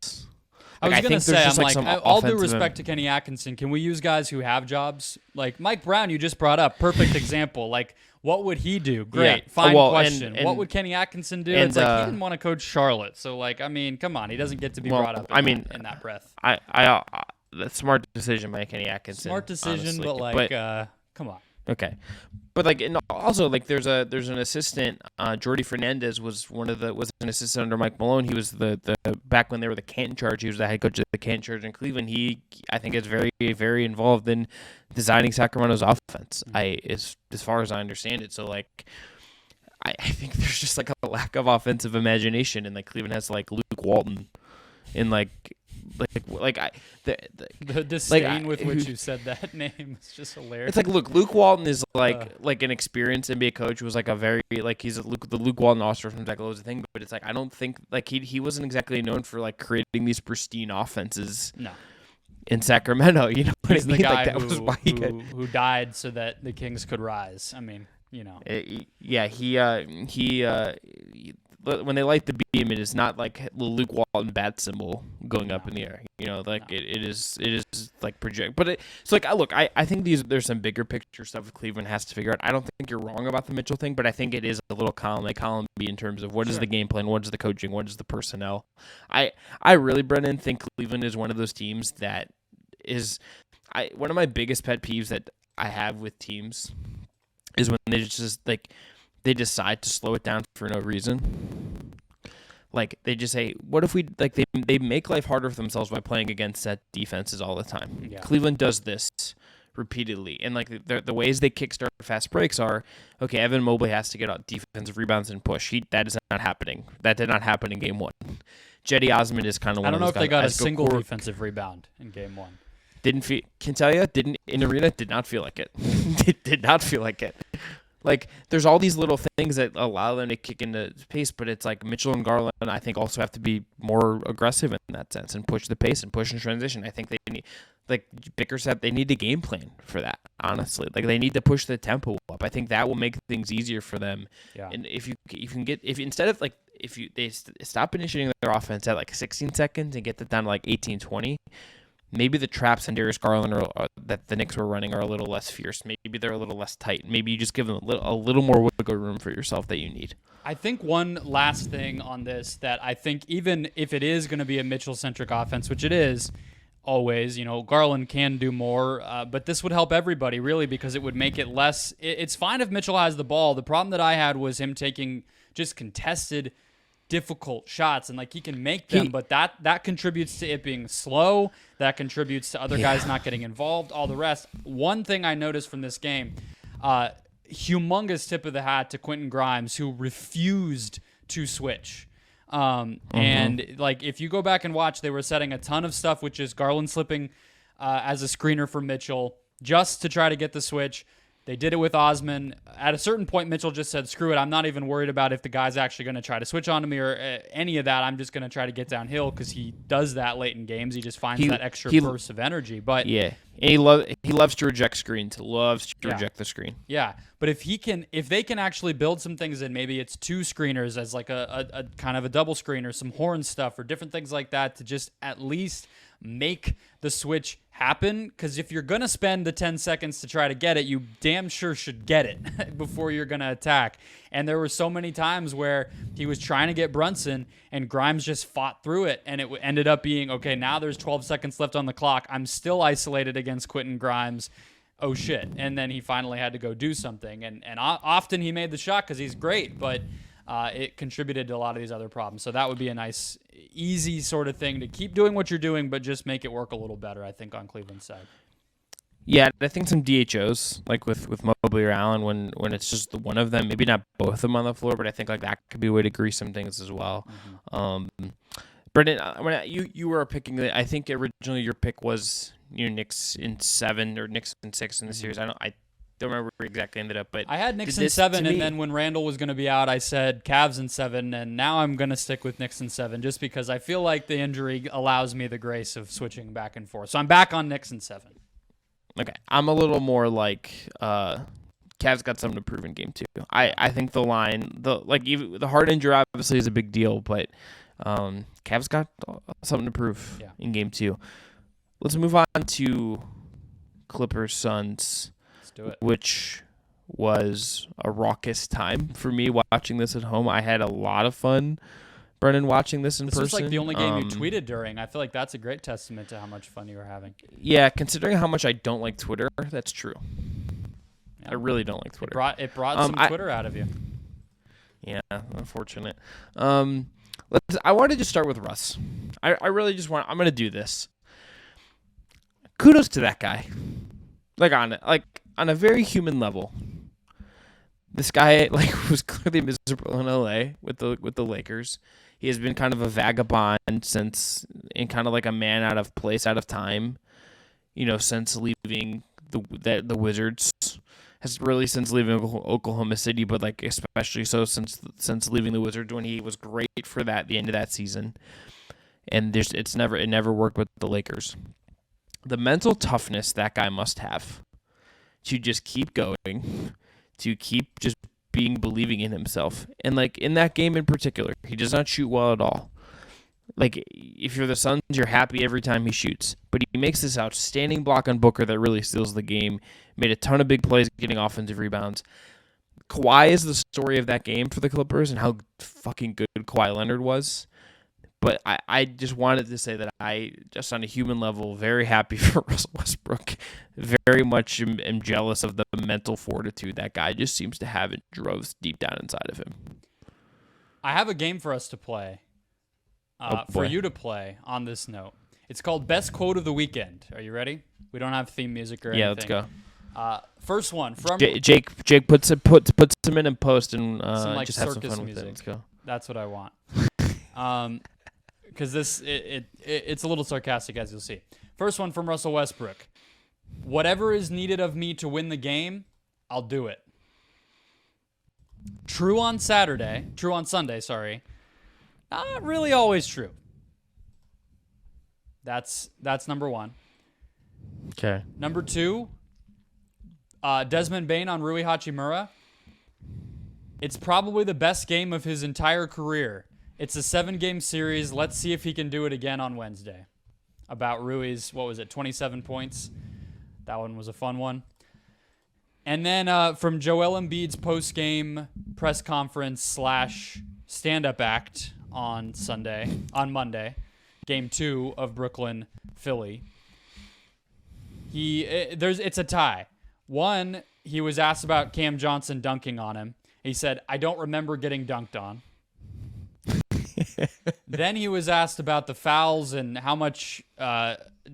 I was going to say, I'm like, all due respect to Kenny Atkinson, can we use guys who have jobs? Like Mike Brown, you just brought up, perfect example. Like, what would he do? Great, fine question. And what would Kenny Atkinson do? It's like, he didn't want to coach Charlotte. So, like, I mean, come on. He doesn't get to be brought up in that breath. That's a smart decision by Kenny Atkinson. Smart decision, honestly. but come on. Okay, but like, and also like, there's an assistant. Jordy Fernandez was an assistant under Mike Malone. He was the back when they were the Canton Charge. He was the head coach of the Canton Charge in Cleveland. I think is very, very involved in designing Sacramento's offense. As far as I understand it. So like, I think there's just like a lack of offensive imagination, and like Cleveland has like Luke Walton, and like the disdain with which you said that name is just hilarious. It's like, look, Luke Walton is like an experienced NBA coach who was like a very like he's the Luke Walton Oster from Zach Lowe's thing, but it's like I don't think like he wasn't exactly known for like creating these pristine offenses. No. In Sacramento, you know what he's I mean? The guy like that was why who died so that the Kings could rise. I mean, when they light the beam, it is not like the Luke Walton bat symbol going up in the air. It is like project. But I think there's some bigger picture stuff that Cleveland has to figure out. I don't think you're wrong about the Mitchell thing, but I think it is a little column B in terms of what is the game plan, what is the coaching, what is the personnel. I really, Brendon, think Cleveland is one of those teams that is one of my biggest pet peeves that I have with teams is when they just like they decide to slow it down for no reason. Like, they just say, what if we, like, they make life harder for themselves by playing against set defenses all the time. Yeah. Cleveland does this repeatedly. And, like, the ways they kickstart fast breaks are, okay, Evan Mobley has to get out defensive rebounds and push. That is not happening. That did not happen in game one. Jetty Osmond is kind of one of those guys. I don't know if they got a single defensive rebound in game one. Can tell you, in arena, did not feel like it. It did not feel like it. Like, there's all these little things that allow them to kick into pace, but it's like Mitchell and Garland, I think, also have to be more aggressive in that sense and push the pace and push in transition. I think they need, like Bicker said, they need a game plan for that, honestly. Like, they need to push the tempo up. I think that will make things easier for them. Yeah. And if they stop initiating their offense at like 16 seconds and get that down to like 18, 20, maybe the traps and Darius Garland that the Knicks were running are a little less fierce. Maybe they're a little less tight. Maybe you just give them a little more wiggle room for yourself that you need. I think one last thing on this that I think even if it is going to be a Mitchell-centric offense, which it is always, Garland can do more, but this would help everybody really because it would make it less. It's fine if Mitchell has the ball. The problem that I had was him taking just contested difficult shots, and like he can make them, but that contributes to it being slow. That contributes to other guys not getting involved, all the rest. One thing I noticed from this game, humongous tip of the hat to Quentin Grimes, who refused to switch. And like if you go back and watch, they were setting a ton of stuff, which is Garland slipping as a screener for Mitchell just to try to get the switch. They did it with Osman. At a certain point, Mitchell just said, screw it. I'm not even worried about if the guy's actually going to try to switch onto me or any of that. I'm just going to try to get downhill because he does that late in games. He just finds that extra burst of energy. But yeah, and he loves to reject screens. Loves to reject the screen. Yeah, but if they can actually build some things in, maybe it's two screeners as like a kind of a double screen or some horn stuff or different things like that to just at least make the switch happen, because if you're going to spend the 10 seconds to try to get it, you damn sure should get it before you're going to attack. And there were so many times where he was trying to get Brunson and Grimes just fought through it, and it ended up being, okay, now there's 12 seconds left on the clock. I'm still isolated against Quentin Grimes. Oh, shit. And then he finally had to go do something. And often he made the shot because he's great, but it contributed to a lot of these other problems. So that would be a nice, easy sort of thing to keep doing what you're doing, but just make it work a little better, I think, on Cleveland's side. Yeah, I think some DHOs, like with Mobley or Allen, when it's just the one of them, maybe not both of them on the floor, but I think like that could be a way to grease some things as well. Brendon, you were picking, I think originally your pick was Knicks in 7 or Knicks in 6 in the series. I don't remember where exactly ended up, but I had Knicks in 7, and then when Randall was going to be out, I said Cavs in 7, and now I'm going to stick with Knicks in 7 just because I feel like the injury allows me the grace of switching back and forth. So I'm back on Knicks in 7. Okay, I'm a little more like Cavs got something to prove in game 2. I think the line, even the hard injury obviously is a big deal, but Cavs got something to prove in game 2. Let's move on to Clippers Suns. Let's do it. Which was a raucous time for me watching this at home. I had a lot of fun, Brendon, watching this in person. This was like the only game you tweeted during. I feel like that's a great testament to how much fun you were having. Yeah, considering how much I don't like Twitter, that's true. Yeah. I really don't like Twitter. It brought some Twitter out of you. Yeah, unfortunate. I wanted to start with Russ. I really just want. I'm going to do this. Kudos to that guy. On a very human level. This guy was clearly miserable in LA with the Lakers. He has been kind of a vagabond since, and kind of like a man out of place, out of time. Since leaving the Wizards, since leaving Oklahoma City, but especially so since leaving the Wizards when he was great for the end of that season. And it never worked with the Lakers. The mental toughness that guy must have to just keep going, to keep just believing in himself. And in that game in particular, he does not shoot well at all. If you're the Suns, you're happy every time he shoots. But he makes this outstanding block on Booker that really steals the game. Made a ton of big plays getting offensive rebounds. Kawhi is the story of that game for the Clippers and how fucking good Kawhi Leonard was. But I just wanted to say that I, just on a human level, very happy for Russell Westbrook. Very much am jealous of the mental fortitude that guy just seems to have. It droves deep down inside of him. I have a game for us to play, for you to play on this note. It's called Best Quote of the Weekend. Are you ready? We don't have theme music or anything. Yeah, let's go. First one from Jake puts him in post and just have some fun with it. Let's go. That's what I want. Because it's a little sarcastic, as you'll see. First one from Russell Westbrook. Whatever is needed of me to win the game, I'll do it. True on Sunday, sorry. Not really always true. That's number one. Okay. Number 2, Desmond Bane on Rui Hachimura. It's probably the best game of his entire career. It's a 7-game series. Let's see if he can do it again on Wednesday. About Rui's, 27 points. That one was a fun one. And then from Joel Embiid's post-game press conference / stand-up act on Monday, game 2 of Brooklyn, Philly. It's a tie. One, he was asked about Cam Johnson dunking on him. He said, "I don't remember getting dunked on." Then he was asked about the fouls and how much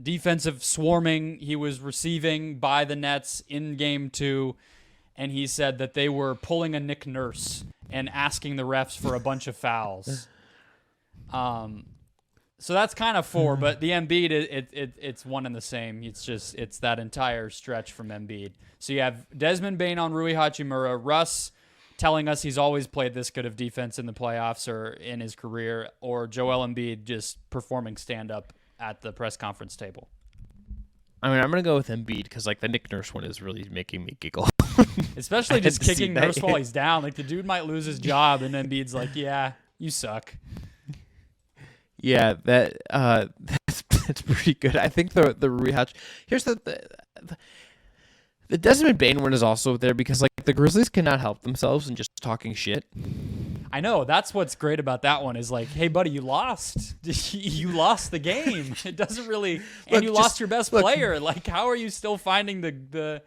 defensive swarming he was receiving by the Nets in Game 2, and he said that they were pulling a Nick Nurse and asking the refs for a bunch of fouls. So that's kind of 4, but the Embiid, it's one and the same. It's that entire stretch from Embiid. So you have Desmond Bane on Rui Hachimura, Russ telling us he's always played this good of defense in the playoffs or in his career, or Joel Embiid just performing stand-up at the press conference table. I mean, I'm going to go with Embiid because, like, the Nick Nurse one is really making me giggle. Especially just kicking Nurse while he's down. Like, the dude might lose his job, and Embiid's like, yeah, you suck. Yeah, that's pretty good. I think the Rui Hach. Here's the Desmond Bane one is also there because, like, the Grizzlies cannot help themselves in just talking shit. I know. That's what's great about that one is like, hey, buddy, you lost. You lost the game. It doesn't really, and you lost your best player. Like, how are you still finding the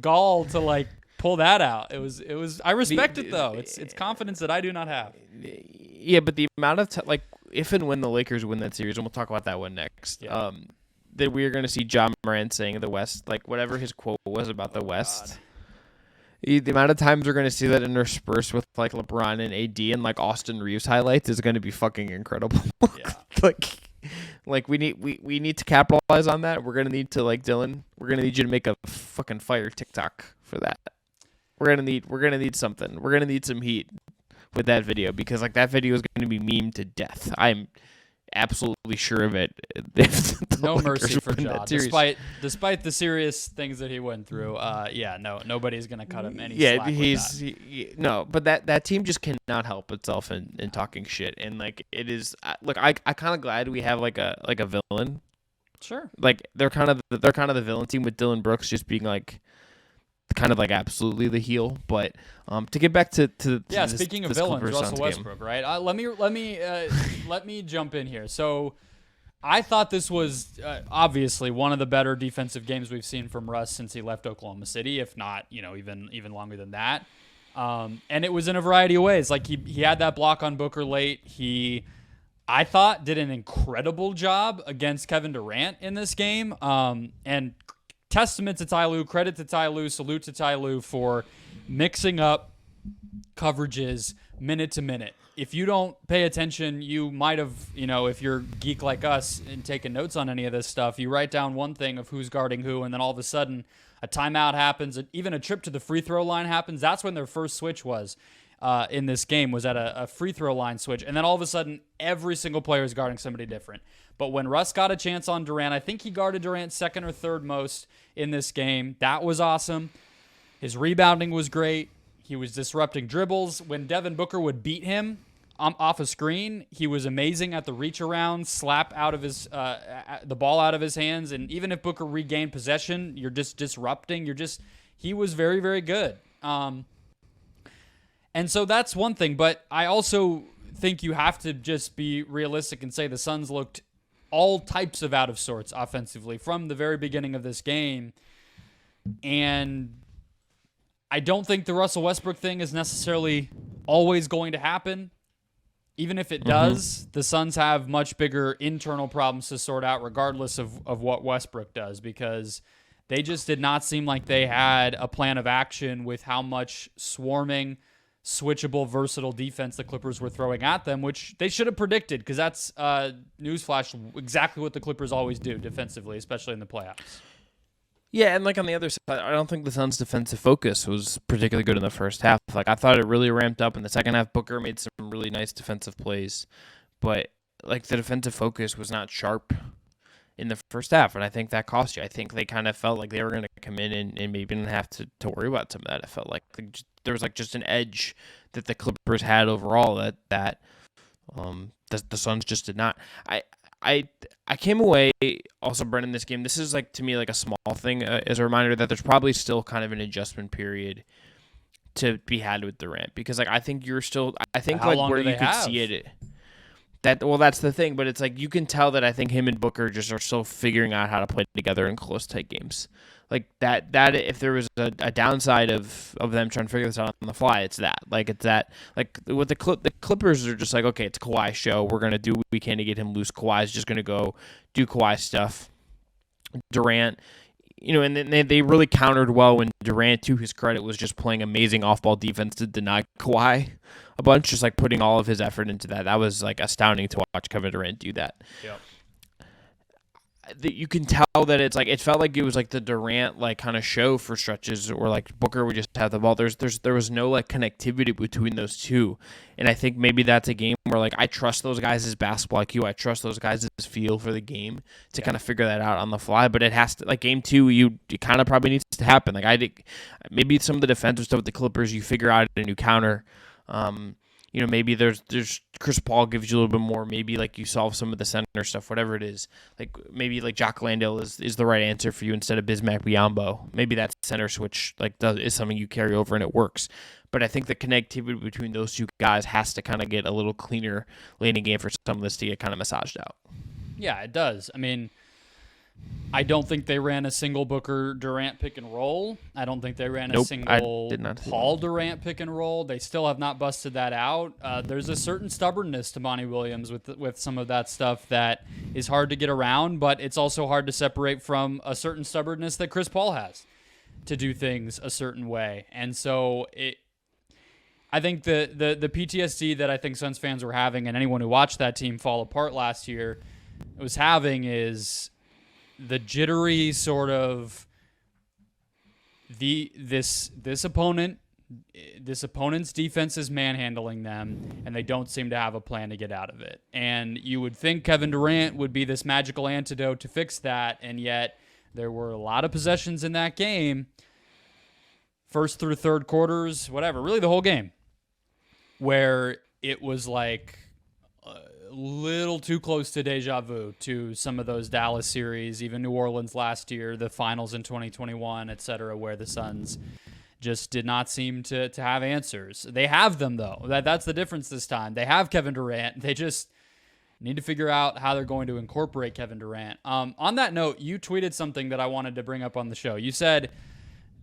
gall to like pull that out? It was. I respect it though. It's confidence that I do not have. Yeah, but the amount of like, if and when the Lakers win that series, and we'll talk about that one next. Yeah. That we are going to see John Morant saying the West, like whatever his quote was about the West. God. The amount of times we're going to see that interspersed with like LeBron and AD and like Austin Reeves highlights is going to be fucking incredible. Yeah. like we need to capitalize on that. We're going to need to, like, Dillon, we're going to need you to make a fucking fire TikTok for that. We're going to need something. We're going to need some heat with that video because, like, that video is going to be memed to death. I'm absolutely sure of it. No mercy for Ja, despite the serious things that he went through. Nobody's gonna cut him any slack with that. No, but that team just cannot help itself in talking shit, and like it is. Look, I kind of glad we have like a villain. Sure. Like they're kind of the villain team with Dillon Brooks just being like kind of like absolutely the heel. But to get back to speaking of villains, Russell Westbrook, right? Let me jump in here. So I thought this was obviously one of the better defensive games we've seen from Russ since he left Oklahoma City, if not, even longer than that. And it was in a variety of ways. Like he had that block on Booker late. I thought did an incredible job against Kevin Durant in this game. And testament to Ty Lue, credit to Ty Lue, salute to Ty Lue for mixing up coverages minute to minute. If you don't pay attention, you might have, if you're a geek like us and taking notes on any of this stuff, you write down one thing of who's guarding who, and then all of a sudden a timeout happens, even a trip to the free throw line happens. That's when their first switch was in this game, was at a free throw line switch. And then all of a sudden, every single player is guarding somebody different. But when Russ got a chance on Durant, I think he guarded Durant second or third most in this game. That was awesome. His rebounding was great. He was disrupting dribbles. When Devin Booker would beat him off a screen, he was amazing at the reach around, slap out of his the ball out of his hands. And even if Booker regained possession, you're just disrupting. He was very, very good. And so that's one thing. But I also think you have to just be realistic and say the Suns looked all types of out of sorts offensively from the very beginning of this game. And I don't think the Russell Westbrook thing is necessarily always going to happen. Even if it does, the Suns have much bigger internal problems to sort out regardless of what Westbrook does, because they just did not seem like they had a plan of action with how much swarming, switchable, versatile defense the Clippers were throwing at them, which they should have predicted, because that's, newsflash, exactly what the Clippers always do defensively, especially in the playoffs. Yeah, and like on the other side, I don't think the Suns' defensive focus was particularly good in the first half. Like I thought it really ramped up in the second half. Booker made some really nice defensive plays, but like the defensive focus was not sharp in the first half, and I think that cost you. I think they kind of felt like they were going to come in and maybe didn't have to worry about some of that. It felt like there was like just an edge that the Clippers had overall that the Suns just did not. I came away also, Brendon, this game. This is like, to me, like a small thing as a reminder that there's probably still kind of an adjustment period to be had with Durant, because like I think you're still, I think How like long where do you they could have? see it. That's the thing, but it's like you can tell that I think him and Booker just are still figuring out how to play together in close, tight games. Like that if there was a downside of them trying to figure this out on the fly, it's that. Like it's that. Like with the Clippers are just like, okay, it's Kawhi show. We're gonna do what we can to get him loose. Kawhi's just gonna go do Kawhi stuff. Durant, and then they really countered well when Durant, to his credit, was just playing amazing off-ball defense to deny Kawhi a bunch, just like putting all of his effort into that. That was like astounding to watch Kevin Durant do that. Yep. You can tell that it's like it felt like it was like the Durant like kind of show for stretches, or like Booker would just have the ball. There was no like connectivity between those two, and I think maybe that's a game where like I trust those guys' basketball IQ, I trust those guys' feel for the game to kind of figure that out on the fly. But it has to, like game two, it kind of probably needs to happen. Like maybe some of the defensive stuff with the Clippers, you figure out a new counter. Maybe there's Chris Paul gives you a little bit more. Maybe like you solve some of the center stuff, whatever it is. Like maybe like Jock Landale is the right answer for you instead of Bismack Biyombo. Maybe that center switch is something you carry over and it works. But I think the connectivity between those two guys has to kind of get a little cleaner late in game for some of this to get kind of massaged out. Yeah, it does. I mean, I don't think they ran a single Booker Durant pick and roll. I don't think they ran a single Paul Durant pick and roll. They still have not busted that out. There's a certain stubbornness to Monty Williams with some of that stuff that is hard to get around, but it's also hard to separate from a certain stubbornness that Chris Paul has to do things a certain way. And so I think the PTSD that I think Suns fans were having, and anyone who watched that team fall apart last year was having, is the jittery sort of this opponent's defense is manhandling them, and they don't seem to have a plan to get out of it. And you would think Kevin Durant would be this magical antidote to fix that, and yet there were a lot of possessions in that game, first through third quarters, whatever, really the whole game, where it was like little too close to deja vu to some of those Dallas series, even New Orleans last year, the finals in 2021, etc., where the Suns just did not seem to have answers. They have them, though. That's the difference this time. They have Kevin Durant. They just need to figure out how they're going to incorporate Kevin Durant. On that note, you tweeted something that I wanted to bring up on the show. You said,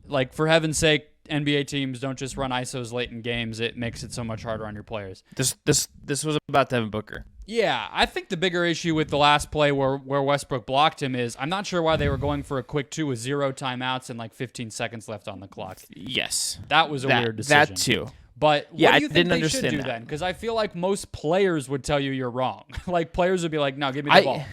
like, for heaven's sake, NBA teams don't just run ISOs late in games. It makes it so much harder on your players. This was about Devin Booker. Yeah, I think the bigger issue with the last play where Westbrook blocked him is I'm not sure why they were going for a quick 2 with 0 timeouts and like 15 seconds left on the clock. Yes. That was a weird decision. That too. But what yeah, do you think didn't they understand should do that. then? Because I feel like most players would tell you you're wrong. Like players would be like, no, give me the ball.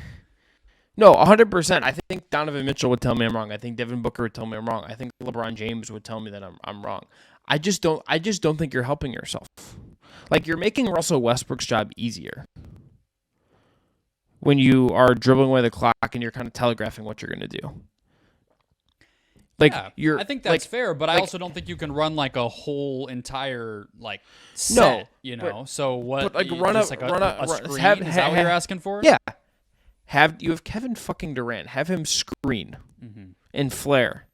No, 100%. I think Donovan Mitchell would tell me I'm wrong. I think Devin Booker would tell me I'm wrong. I think LeBron James would tell me that I'm wrong. I just don't think you're helping yourself. Like you're making Russell Westbrook's job easier when you are dribbling away the clock and you're kind of telegraphing what you're going to do. Like I think that's fair, but I also don't think you can run like a whole entire like set, So what? But like screen? run, Is that what you're asking for? Yeah. You have Kevin fucking Durant. Have him screen and flare.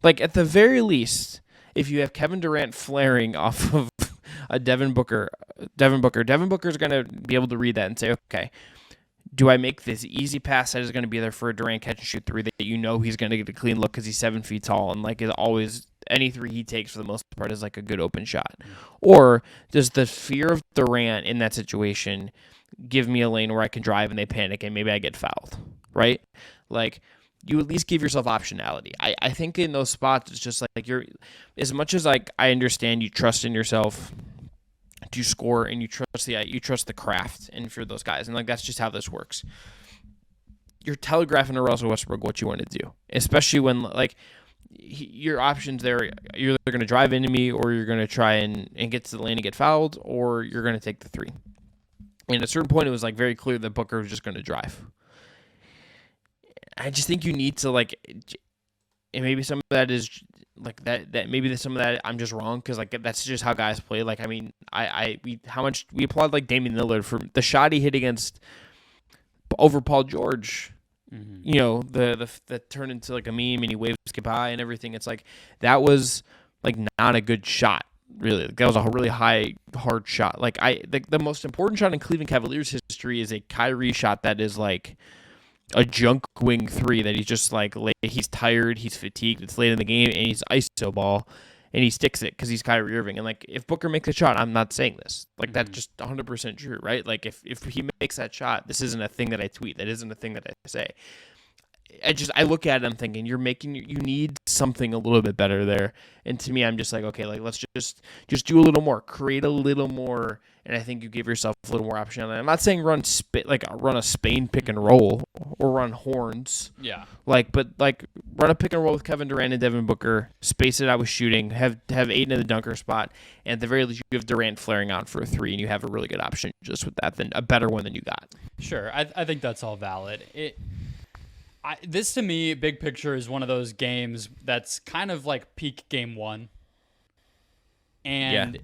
Like at the very least, if you have Kevin Durant flaring off of a Devin Booker's going to be able to read that and say, okay, do I make this easy pass that is going to be there for a Durant catch and shoot three that he's going to get a clean look because he's 7 feet tall and like is always any three he takes for the most part is like a good open shot? Or does the fear of Durant in that situation give me a lane where I can drive and they panic and maybe I get fouled, right? Like you at least give yourself optionality. I think in those spots it's just like you're, as much as like I understand you trust in yourself to score and you trust the craft and for those guys and like that's just how this works. You're telegraphing to Russell Westbrook what you want to do, especially when like your options there, you're either going to drive into me or you're going to try and get to the lane and get fouled or you're going to take the three. And at a certain point, it was like very clear that Booker was just going to drive. I just think you need to like, and maybe some of that is like that maybe some of that I'm just wrong because like that's just how guys play. Like I mean, we applaud like Damian Lillard for the shot he hit over Paul George. You know, the turn into like a meme and he waves goodbye and everything. It's like that was like not a good shot. Really, that was a really hard shot. Like the most important shot in Cleveland Cavaliers history is a Kyrie shot that is like a junk wing three that he's just like he's tired, he's fatigued, it's late in the game, and he's ISO ball, and he sticks it because he's Kyrie Irving. And like if Booker makes a shot, I'm not saying this. Like that's just 100% true, right? Like if he makes that shot, this isn't a thing that I tweet. That isn't a thing that I say. I look at it, I'm thinking you need something a little bit better there. And to me, I'm just like, okay, like let's just do a little more, create a little more, and I think you give yourself a little more option on that. I'm not saying run a Spain pick and roll or run horns. Yeah. But run a pick and roll with Kevin Durant and Devin Booker, space it out with shooting, have Ayton in the dunker spot, and at the very least you have Durant flaring out for a 3, and you have a really good option just with that, than a better one than you got. Sure, I think that's all valid. This to me, big picture, is one of those games that's kind of like peak game 1, and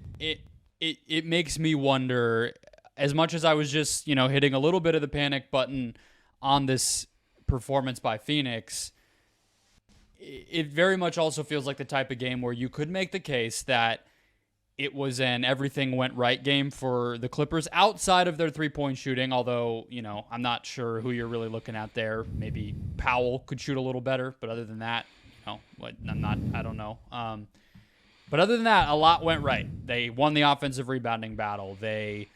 it makes me wonder. As much as I was just hitting a little bit of the panic button on this performance by Phoenix, it very much also feels like the type of game where you could make the case that it was an everything went right game for the Clippers outside of their 3-point shooting, although, I'm not sure who you're really looking at there. Maybe Powell could shoot a little better, but other than that, I don't know. But other than that, a lot went right. They won the offensive rebounding battle. They,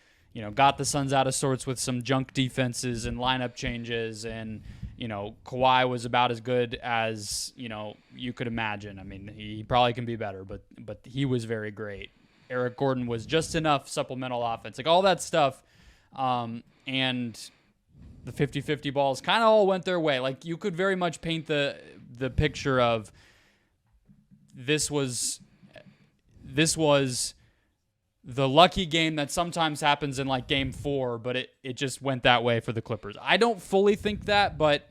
got the Suns out of sorts with some junk defenses and lineup changes, and Kawhi was about as good as, you could imagine. I mean, he probably can be better, but he was very great. Eric Gordon was just enough supplemental offense, like all that stuff. And the 50-50 balls kind of all went their way. Like, you could very much paint the picture of this was the lucky game that sometimes happens in like game 4, but it just went that way for the Clippers. I don't fully think that, but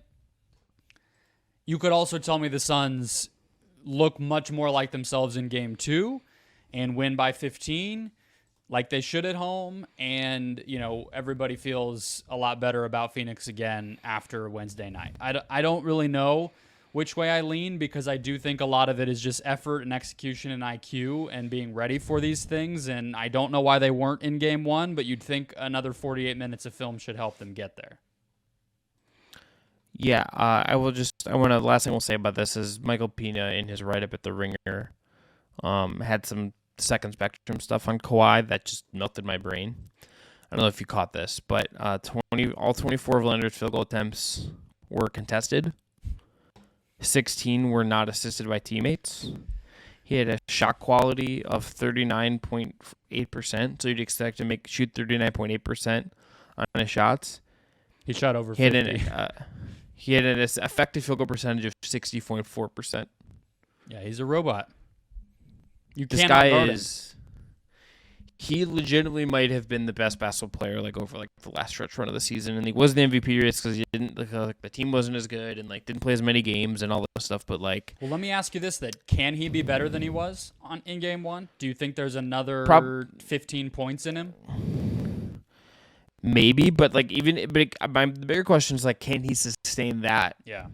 you could also tell me the Suns look much more like themselves in game 2 and win by 15 like they should at home, and everybody feels a lot better about Phoenix again after Wednesday night. I don't really know which way I lean, because I do think a lot of it is just effort and execution and IQ and being ready for these things, and I don't know why they weren't in game 1, but you'd think another 48 minutes of film should help them get there. Yeah, the last thing we'll say about this is Michael Pina, in his write-up at The Ringer, had some second spectrum stuff on Kawhi that just melted my brain. I don't know if you caught this, but all 24 of Leonard's field goal attempts were contested. 16 were not assisted by teammates. He had a shot quality of 39.8%, so you'd expect to shoot 39.8% on his shots. He shot over 50. He had an effective field goal percentage of 60.4%. Yeah, he's a robot. This guy he legitimately might have been the best basketball player over the last stretch run of the season, and he was the MVP race because he didn't the team wasn't as good and didn't play as many games and all that stuff. But well, let me ask you this: that can he be better than he was in game 1? Do you think there's another 15 points in him? Maybe, but the bigger question is can he sustain that? Yeah,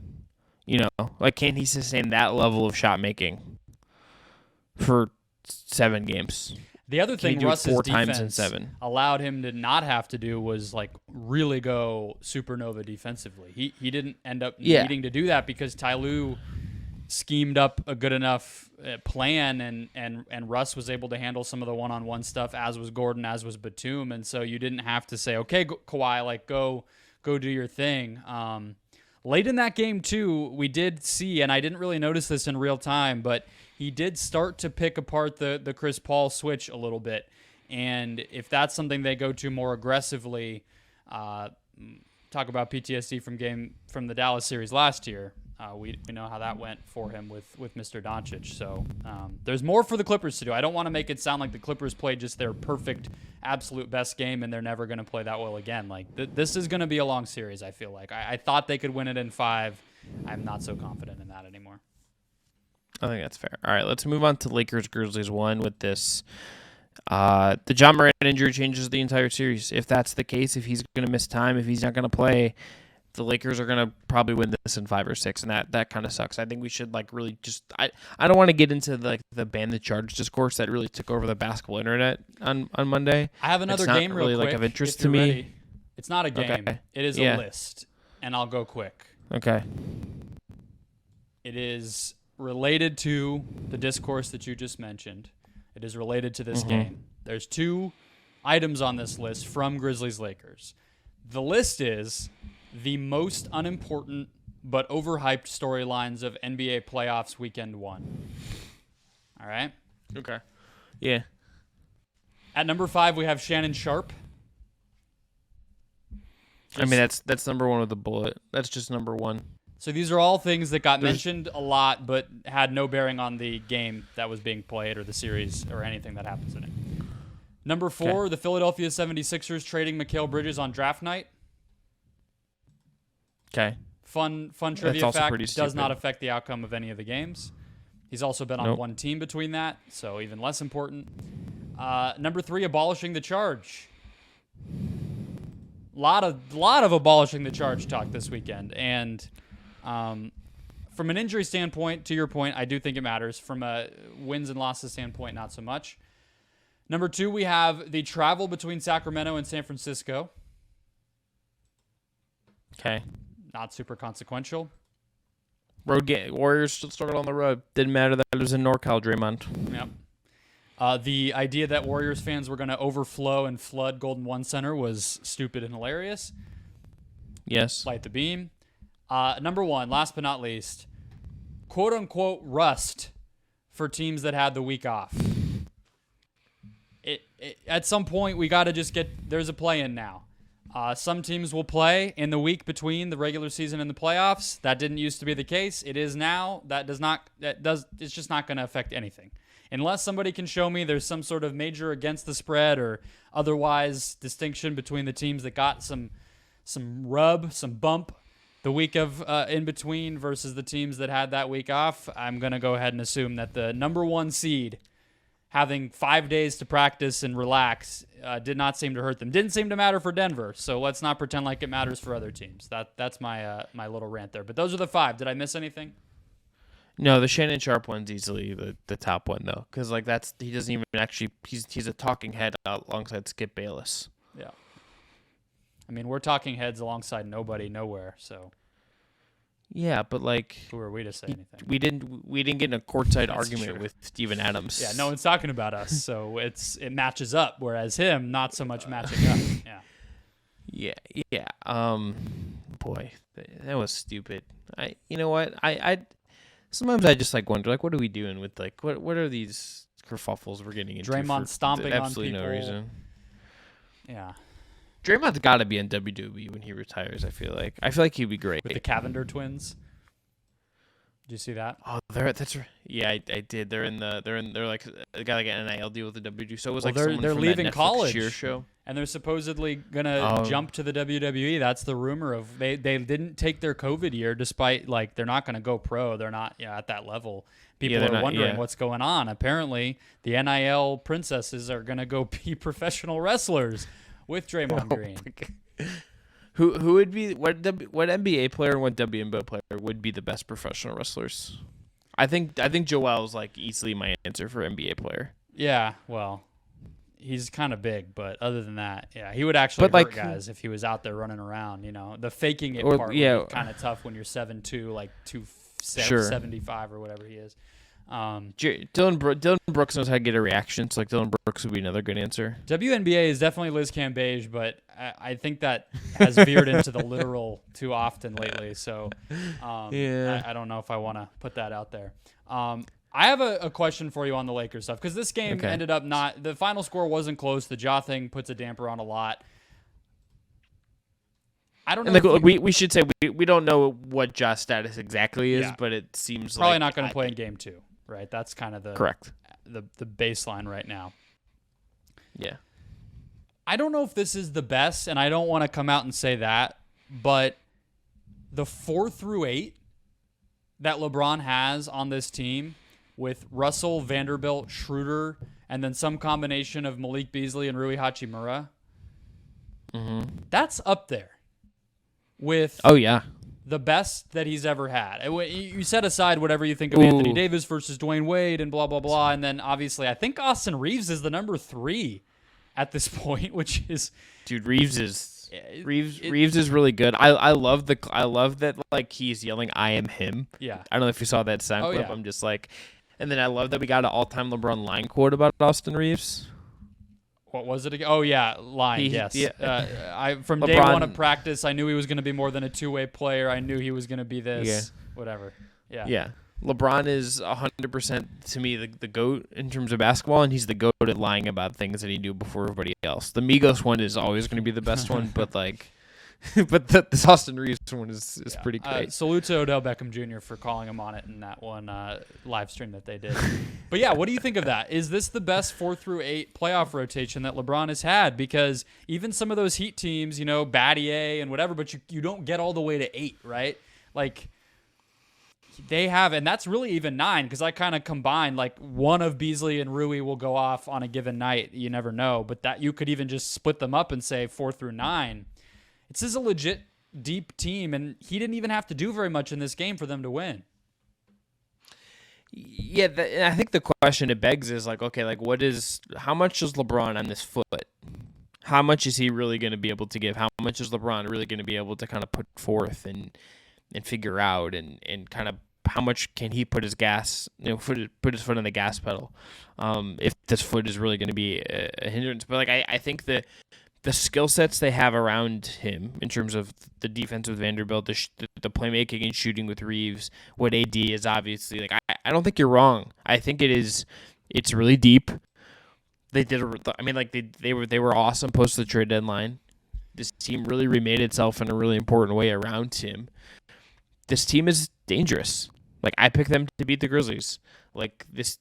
can he sustain that level of shot making for 7 games? The other thing Russ's defense allowed him to not have to do was really go supernova defensively. He didn't end up needing to do that because Ty Lue schemed up a good enough plan, and Russ was able to handle some of the one-on-one stuff, as was Gordon, as was Batum, and so you didn't have to say, okay, Kawhi, go do your thing. Late in that game too, we did see, and I didn't really notice this in real time, but he did start to pick apart the Chris Paul switch a little bit. And if that's something they go to more aggressively, talk about PTSD from the Dallas series last year. We know how that went for him with Mr. Doncic. So there's more for the Clippers to do. I don't want to make it sound like the Clippers played just their perfect, absolute best game and they're never going to play that well again. This is going to be a long series, I feel like. I thought they could win it in 5. I'm not so confident in that anymore. I think that's fair. All right, let's move on to Lakers-Grizzlies 1 with this. The John Morant injury changes the entire series. If that's the case, if he's going to miss time, if he's not going to play, the Lakers are going to probably win this in 5 or 6, and that kind of sucks. I think we should really just I don't want to get into the ban the charge discourse that really took over the basketball internet on Monday. I have another game really real quick, of interest to me. Ready. It's not a game. Okay. It is a list, and I'll go quick. Okay. It is related to the discourse that you just mentioned. It is related to this game. There's 2 items on this list from Grizzlies Lakers. The list is the most unimportant but overhyped storylines of NBA playoffs weekend 1. All right? Okay. Yeah. At number 5, we have Shannon Sharp. I mean, that's number 1 with a bullet. That's just number 1. So these are all things that got mentioned a lot, but had no bearing on the game that was being played or the series or anything that happens in it. Number 4, the Philadelphia 76ers trading Mikal Bridges on draft night. Okay. Fun trivia fact, does stupid. not affect the outcome of any of the games. He's also been on one team between that, so even less important. Number 3, abolishing the charge. Lot of abolishing the charge talk this weekend, and from an injury standpoint, to your point, I do think it matters. From a wins and losses standpoint, not so much. Number 2, we have the travel between Sacramento and San Francisco. Okay. Not super consequential. Road game. Warriors still started on the road. Didn't matter that it was in NorCal, Draymond. Yep. The idea that Warriors fans were going to overflow and flood Golden One Center was stupid and hilarious. Yes. Light the beam. Number 1, last but not least, quote-unquote rust for teams that had the week off. At some point, we got to just there's a play-in now. Some teams will play in the week between the regular season and the playoffs. That didn't used to be the case. It is now. It's just not going to affect anything. Unless somebody can show me there's some sort of major against the spread or otherwise distinction between the teams that got some bump the week of in between versus the teams that had that week off, I'm going to go ahead and assume that the number 1 seed having 5 days to practice and relax did not seem to hurt them. Didn't seem to matter for Denver, so let's not pretend like it matters for other teams. That's my my little rant there. But those are the 5. Did I miss anything? No, the Shannon Sharp one's easily the top one though, because like he doesn't even actually he's a talking head alongside Skip Bayless. Yeah. I mean, we're talking heads alongside nobody, nowhere. So. Yeah, but like, who are we to say anything? We didn't get in a courtside argument with Steven Adams. Yeah, no one's talking about us, so it matches up. Whereas him, not so much matching up. Yeah. Yeah. Boy, that was stupid. You know what? I sometimes I just like wonder, like, what are we doing with like what are these kerfuffles we're getting into? Draymond stomping on absolutely people. No reason. Yeah. Draymond's got to be in WWE when he retires. I feel like he'd be great with the Cavender twins. Did you see that? Oh, that's right. Yeah, I did. They're like they got like an NIL deal with the WWE. So it was like they're from leaving that Netflix college cheer show, and they're supposedly gonna jump to the WWE. That's the rumor of they didn't take their COVID year, despite like they're not gonna go pro. They're not at that level. People are wondering what's going on. Apparently, the NIL princesses are gonna go be professional wrestlers with Draymond Green. Who would be what NBA player and what WNBA player would be the best professional wrestlers? I think Joel's like easily my answer for NBA player. Yeah, well, he's kind of big, but other than that, yeah, he would actually hurt guys if he was out there running around. You know, the faking it part would be kind of tough when you're 7'2", like 275 or whatever he is. Dillon Brooks knows how to get a reaction, so like Dillon Brooks would be another good answer. WNBA is definitely Liz Cambage, but I think that has veered into the literal too often lately. So I don't know if I want to put that out there. I have a question for you on the Lakers stuff, because this game ended up the final score wasn't close. The Ja thing puts a damper on a lot. I don't know. And we should say we don't know what Ja's status exactly is, but it seems probably not going to play in game 2. Right, that's kind of the baseline right now. Yeah, I don't know if this is the best, and I don't want to come out and say that, but the 4 through 8 that LeBron has on this team with Russell, Vanderbilt, Schroeder, and then some combination of Malik Beasley and Rui Hachimura, that's up there with the best that he's ever had. You set aside whatever you think of Anthony Davis versus Dwayne Wade and blah, blah, blah. And then obviously I think Austin Reeves is the number 3 at this point, which is... Dude, Reeves is really good. I love that like he's yelling, "I am him." Yeah. I don't know if you saw that sound clip. Yeah. I'm just like... And then I love that we got an all-time LeBron line quote about Austin Reeves. What was it again? Oh yeah, line. Yes. Yeah. I from LeBron, day one of practice, I knew he was going to be more than a two-way player. I knew he was going to be this. Yeah. Whatever. Yeah. Yeah. LeBron is 100% to me the GOAT in terms of basketball, and he's the GOAT at lying about things that he knew before everybody else. The Migos one is always going to be the best one, but but this Austin Reeves one is pretty great. Salute to Odell Beckham Jr. for calling him on it in that one live stream that they did. But yeah, what do you think of that? Is this the best 4 through 8 playoff rotation that LeBron has had? Because even some of those Heat teams, Battier and whatever, but you don't get all the way to 8, right? Like they have, and that's really even 9 because I kind of combined like one of Beasley and Rui will go off on a given night. You never know, but that you could even just split them up and say 4 through 9. This is a legit deep team, and he didn't even have to do very much in this game for them to win. Yeah, I think the question it begs is like, okay, like how much is LeBron on this foot? How much is he really going to be able to give? How much is LeBron really going to be able to kind of put forth and figure out and kind of how much can he put his gas, put his foot on the gas pedal? If this foot is really going to be a hindrance, but like I think the skill sets they have around him in terms of the defense with Vanderbilt, the playmaking and shooting with Reeves, what AD is obviously like. I don't think you're wrong. I think it's really deep. They did. They were awesome post the trade deadline. This team really remade itself in a really important way around him. This team is dangerous. Like I picked them to beat the Grizzlies. This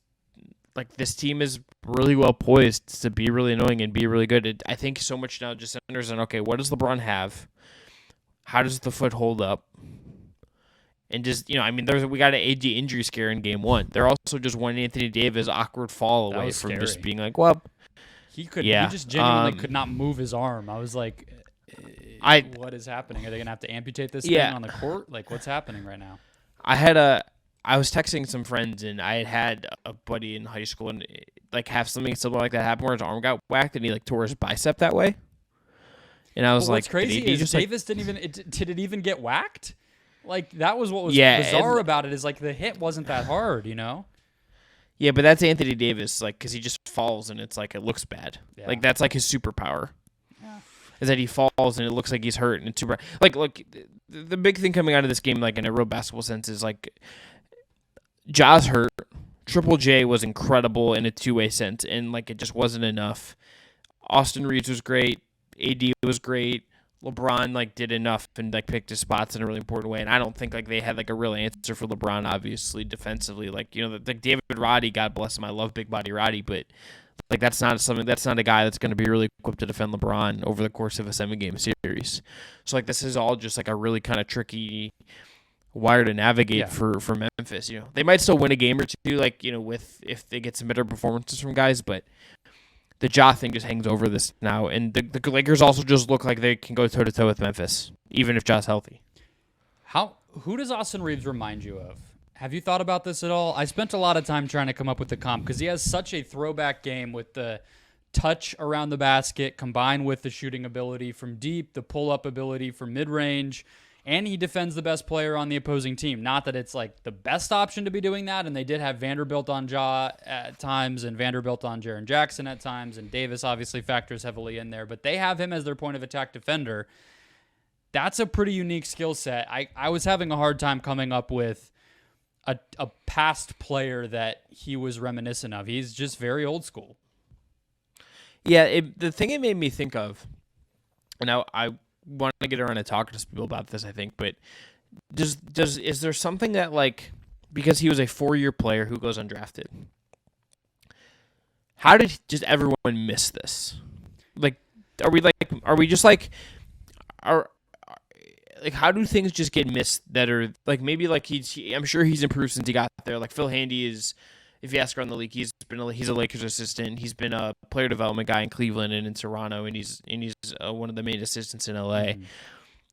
team is really well poised to be really annoying and be really good. I think so much now just centers on, okay, what does LeBron have? How does the foot hold up? And just, we got an AD injury scare in game 1. They're also just one Anthony Davis awkward fall away from scary. Just being like, well, he just genuinely could not move his arm. I was like, what is happening? Are they going to have to amputate this thing on the court? Like, what's happening right now? I was texting some friends, and I had a buddy in high school, and like have something similar like that happen where his arm got whacked, and he like tore his bicep that way. And I was like, what's crazy is Davis did it even get whacked? Like that was what was bizarre about it is like the hit wasn't that hard, Yeah, but that's Anthony Davis, like because he just falls and it's like it looks bad. Yeah. Like that's like his superpower. Yeah. Is that he falls and it looks like he's hurt and it's super. Like look, the big thing coming out of this game, like in a real basketball sense, is like Ja's hurt. Triple J was incredible in a two-way sense, and like it just wasn't enough. Austin Reeves was great. AD was great. LeBron like did enough and like picked his spots in a really important way, and I don't think like they had like a real answer for LeBron. Obviously, defensively, like like David Roddy, God bless him, I love Big Body Roddy, but like that's not a guy that's going to be really equipped to defend LeBron over the course of a 7-game series. So like this is all just like a really kind of tricky wire to navigate for Memphis. They might still win a game or two, like with if they get some better performances from guys, but the Ja thing just hangs over this now, and the Lakers also just look like they can go toe to toe with Memphis, even if Ja's healthy. Who does Austin Reeves remind you of? Have you thought about this at all? I spent a lot of time trying to come up with the comp because he has such a throwback game with the touch around the basket combined with the shooting ability from deep, the pull-up ability from mid-range, and he defends the best player on the opposing team. Not that it's like the best option to be doing that, and they did have Vanderbilt on Ja at times and Vanderbilt on Jaren Jackson at times, and Davis obviously factors heavily in there, but they have him as their point of attack defender. That's a pretty unique skill set. I was having a hard time coming up with a past player that he was reminiscent of. He's just very old school. Yeah, the thing it made me think of, and I want to get around and talk to some people about this, I think, but is there something that, like, because he was a 4-year player who goes undrafted, how did just everyone miss this? Like, how do things just get missed that are, like, maybe, like, I'm sure he's improved since he got there. Like, Phil Handy is, if you ask around the league, he's a Lakers assistant. He's been a player development guy in Cleveland and in Toronto, and he's one of the main assistants in LA. Mm-hmm.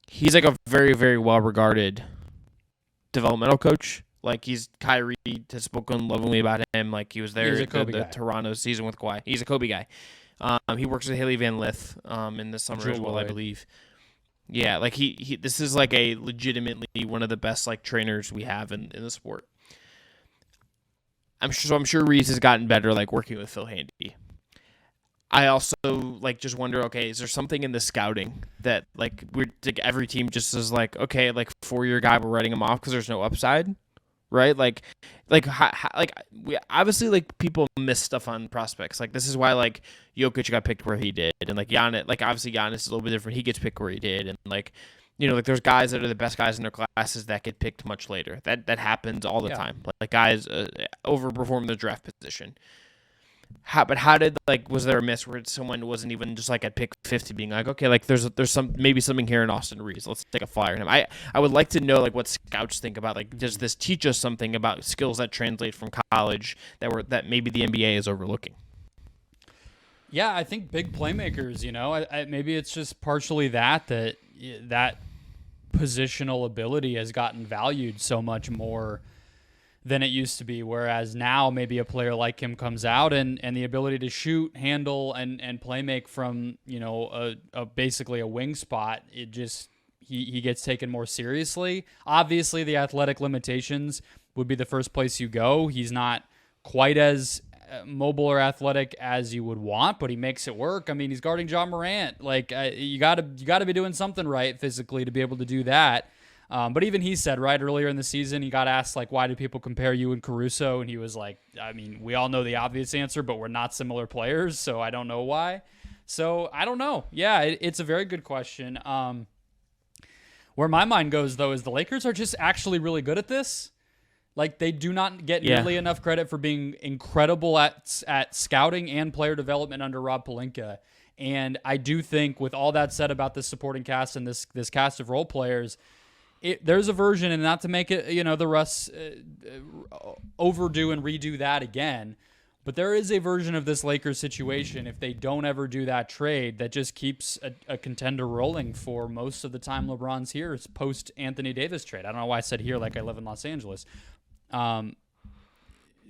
He's like a very, very well regarded developmental coach. Like he's Kyrie has spoken lovingly about him. Like he was there at the Toronto season with Kawhi. He's a Kobe guy. He works with Haley Van Lith in the summer as well, I believe. Yeah, like he this is like a legitimately one of the best like trainers we have in the sport. I'm sure Reeves has gotten better, like working with Phil Handy. I also like just wonder, okay, is there something in the scouting that like every team just is like, okay, like 4-year guy, we're writing him off because there's no upside, right? Like we obviously like people miss stuff on prospects. Like this is why like Jokic got picked where he did, and like Giannis, like obviously Giannis is a little bit different. He gets picked where he did, and like like there's guys that are the best guys in their classes that get picked much later. That happens all the time. Like guys overperform the draft position. How did was there a miss where someone wasn't even just like at pick 50 being like, okay, like there's maybe something here in Austin Reeves, let's take a flyer on him. I would like to know like what scouts think about, like, does this teach us something about skills that translate from college that maybe the NBA is overlooking? Yeah, I think big playmakers, maybe it's just partially that positional ability has gotten valued so much more than it used to be, whereas now maybe a player like him comes out and the ability to shoot, handle, and play make from basically a wing spot, it just he gets taken more seriously. Obviously, the athletic limitations would be the first place you go. He's not quite as mobile or athletic as you would want, but he makes it work. I mean, he's guarding John Morant. Like you gotta be doing something right physically to be able to do that. But even he said right earlier in the season, he got asked, like, why do people compare you and Caruso? And he was like, I mean, we all know the obvious answer, but we're not similar players, so I don't know why. So I don't know. Yeah, it's a very good question. Where my mind goes, though, is the Lakers are just actually really good at this. Like, they do not get nearly enough credit for being incredible at scouting and player development under Rob Pelinka. And I do think, with all that said about this supporting cast and this cast of role players, there's a version, and not to make it, the Russ overdo and redo that again, but there is a version of this Lakers situation, if they don't ever do that trade, that just keeps a contender rolling for most of the time LeBron's here, post Anthony Davis trade. I don't know why I said here like I live in Los Angeles.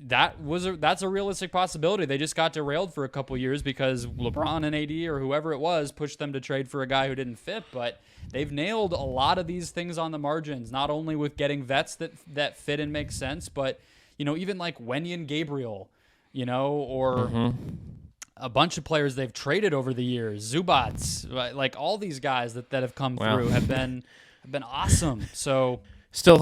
That's a realistic possibility. They just got derailed for a couple years because LeBron and AD or whoever it was pushed them to trade for a guy who didn't fit, but they've nailed a lot of these things on the margins, not only with getting vets that fit and make sense, but even like Wenyen Gabriel, or a bunch of players they've traded over the years, Zubats, like all these guys that have come through have been awesome. So Still,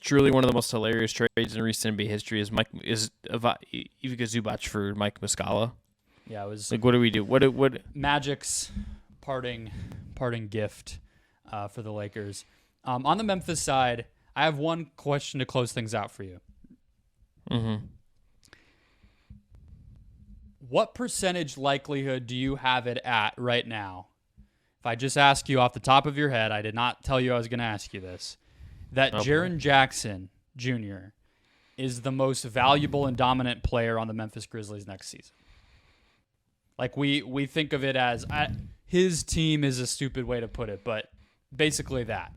truly one of the most hilarious trades in recent NBA history is Ivica Zubac for Mike Muscala. Yeah, it was like, what do we do? What Magic's parting gift for the Lakers. On the Memphis side, I have one question to close things out for you. Mm-hmm. What percentage likelihood do you have it at right now? If I just ask you off the top of your head, I did not tell you I was going to ask you this, that Jaren Jackson Jr. is the most valuable and dominant player on the Memphis Grizzlies next season. Like we think of it as his team is a stupid way to put it, but basically that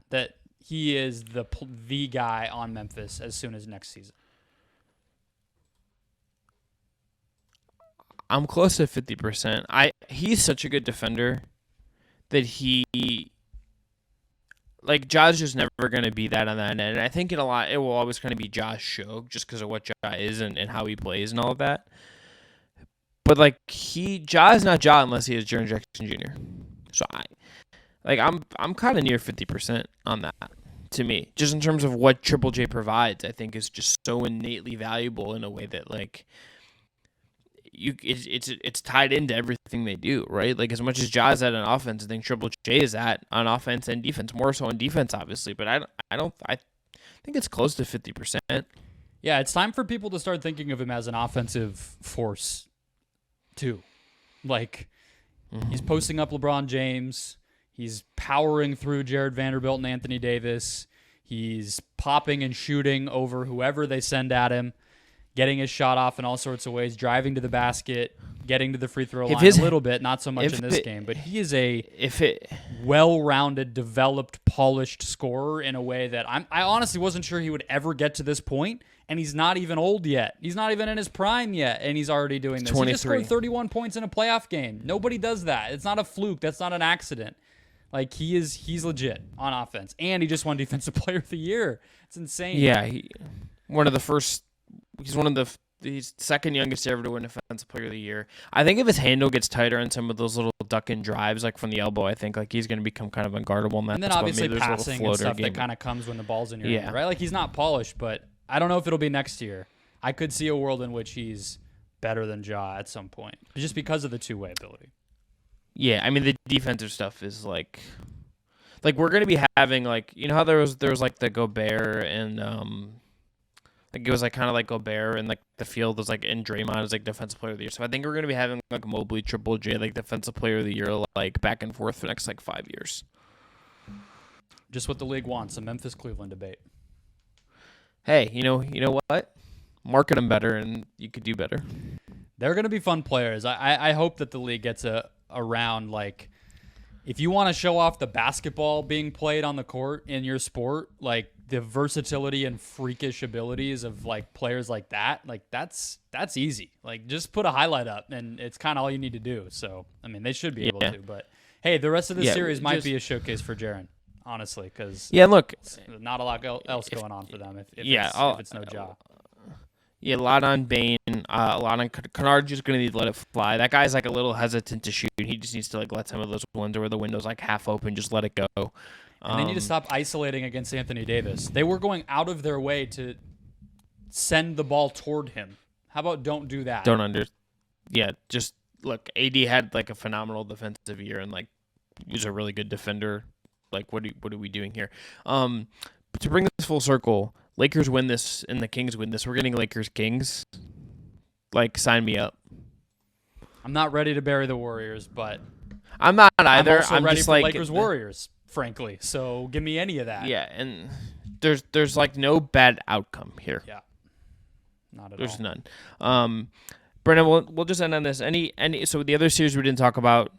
he is the guy on Memphis as soon as next season. I'm close to 50%. He's such a good defender that Ja's just never going to be that on that end. And I think it will always kind of be Ja's show just because of what Ja is and how he plays and all of that. But Ja is not Ja unless he is Jaren Jackson Jr. So I'm kind of near 50% on that. To me, just in terms of what Triple J provides, I think is just so innately valuable in a way that it's tied into everything they do, right? Like, as much as Ja is at on offense, I think Triple J is at on offense and defense, more so on defense, obviously. But I think it's close to 50%. Yeah, it's time for people to start thinking of him as an offensive force too. He's posting up LeBron James. He's powering through Jared Vanderbilt and Anthony Davis. He's popping and shooting over whoever they send at him, getting his shot off in all sorts of ways, driving to the basket, getting to the free throw line a little bit, not so much in this game, but he is well-rounded, developed, polished scorer in a way that I honestly wasn't sure he would ever get to this point, and he's not even old yet. He's not even in his prime yet, and he's already doing this. 23. He just scored 31 points in a playoff game. Nobody does that. It's not a fluke. That's not an accident. He's legit on offense, and he just won Defensive Player of the Year. It's insane. Yeah, he's one of the He's second youngest ever to win Defensive Player of the Year. I think if his handle gets tighter on some of those little duck and drives, like from the elbow, I think like he's going to become kind of unguardable in that. And then obviously passing and stuff that kind of comes when the ball's in your hand, right? Like he's not polished, but I don't know if it'll be next year. I could see a world in which he's better than Ja at some point, just because of the two-way ability. Yeah, I mean the defensive stuff is like we're going to be having like, you know how there was like the Gobert and like it was like kind of like Gobert and like the field was like in Draymond as like Defensive Player of the Year. So I think we're going to be having like Mobley, Triple J, like Defensive Player of the Year, like back and forth for the next like 5 years. Just what the league wants, a Memphis-Cleveland debate. Hey, you know what? Market them better and you could do better. They're going to be fun players. I hope that the league gets around like, if you want to show off the basketball being played on the court in your sport, like the versatility and freakish abilities of like players like that, like that's easy. Like just put a highlight up and it's kind of all you need to do. So, I mean, they should be able to, but hey, the rest of the series might be a showcase for Jaren, honestly, because look, not a lot else going on for them if it's no job. Yeah, a lot on Bane, a lot on Kennard. Just going to need to let it fly. That guy's like a little hesitant to shoot. He just needs to like let some of those ones where the window's like half open, just let it go. And they need to stop isolating against Anthony Davis. They were going out of their way to send the ball toward him. How about don't do that? Just look, AD had like a phenomenal defensive year and like he's a really good defender. Like what are we doing here? But to bring this full circle, Lakers win this and the Kings win this. We're getting Lakers Kings. Like, sign me up. I'm not ready to bury the Warriors, but I'm not either. I'm ready just for like Lakers Warriors, frankly. So give me any of that. Yeah, and there's like no bad outcome here. Yeah, not at There's all. none. Brendon, we'll just end on this. So the other series we didn't talk about,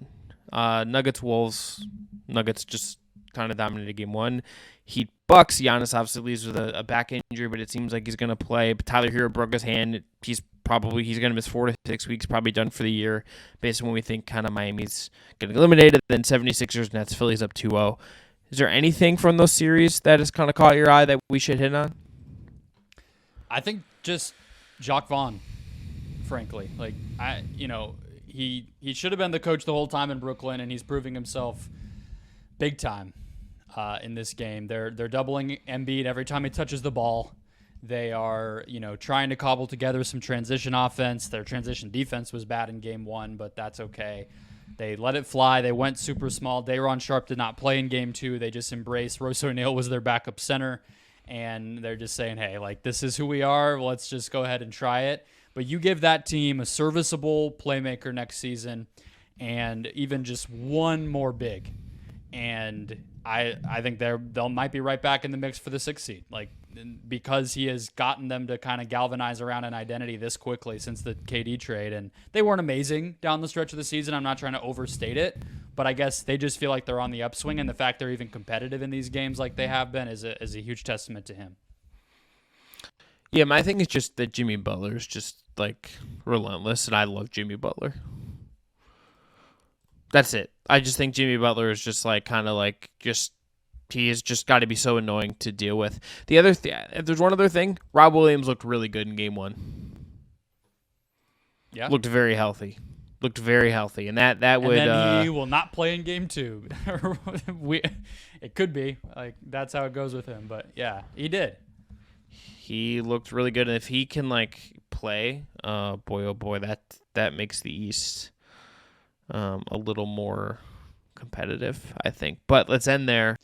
Nuggets Wolves. Nuggets just kind of dominated game one. Heat Bucks. Giannis obviously leaves with a back injury, but it seems like he's going to play. But Tyler Hero broke his hand. He's going to miss 4 to 6 weeks, probably done for the year, based on when we think kind of Miami's getting eliminated. Then 76ers, Nets, Phillies up 2-0. Is there anything from those series that has kind of caught your eye that we should hit on? I think just Jacques Vaughn, frankly. Like, he should have been the coach the whole time in Brooklyn, and he's proving himself big time in this game. They're doubling Embiid every time he touches the ball. They are, trying to cobble together some transition offense. Their transition defense was bad in game one, but that's okay. They let it fly. They went super small. Day'Ron Sharpe did not play in game two. They just embraced. Royce O'Neal was their backup center, and they're just saying, hey, like, this is who we are. Let's just go ahead and try it. But you give that team a serviceable playmaker next season and even just one more big, and I think they might be right back in the mix for the 6th seed. Like, because he has gotten them to kind of galvanize around an identity this quickly since the KD trade. And they weren't amazing down the stretch of the season. I'm not trying to overstate it, but I guess they just feel like they're on the upswing, and the fact they're even competitive in these games like they have been is a huge testament to him. Yeah, my thing is just that Jimmy Butler is just, like, relentless, and I love Jimmy Butler. That's it. I just think Jimmy Butler is just, like, kind of, like, he has just got to be so annoying to deal with. The other if there's one other thing, Rob Williams looked really good in game one. Yeah. Looked very healthy. And that would... And then he will not play in game two. It could be. Like, that's how it goes with him. But, yeah, he did. He looked really good. And if he can, like, play, boy, oh, boy, that makes the East a little more competitive, I think. But let's end there.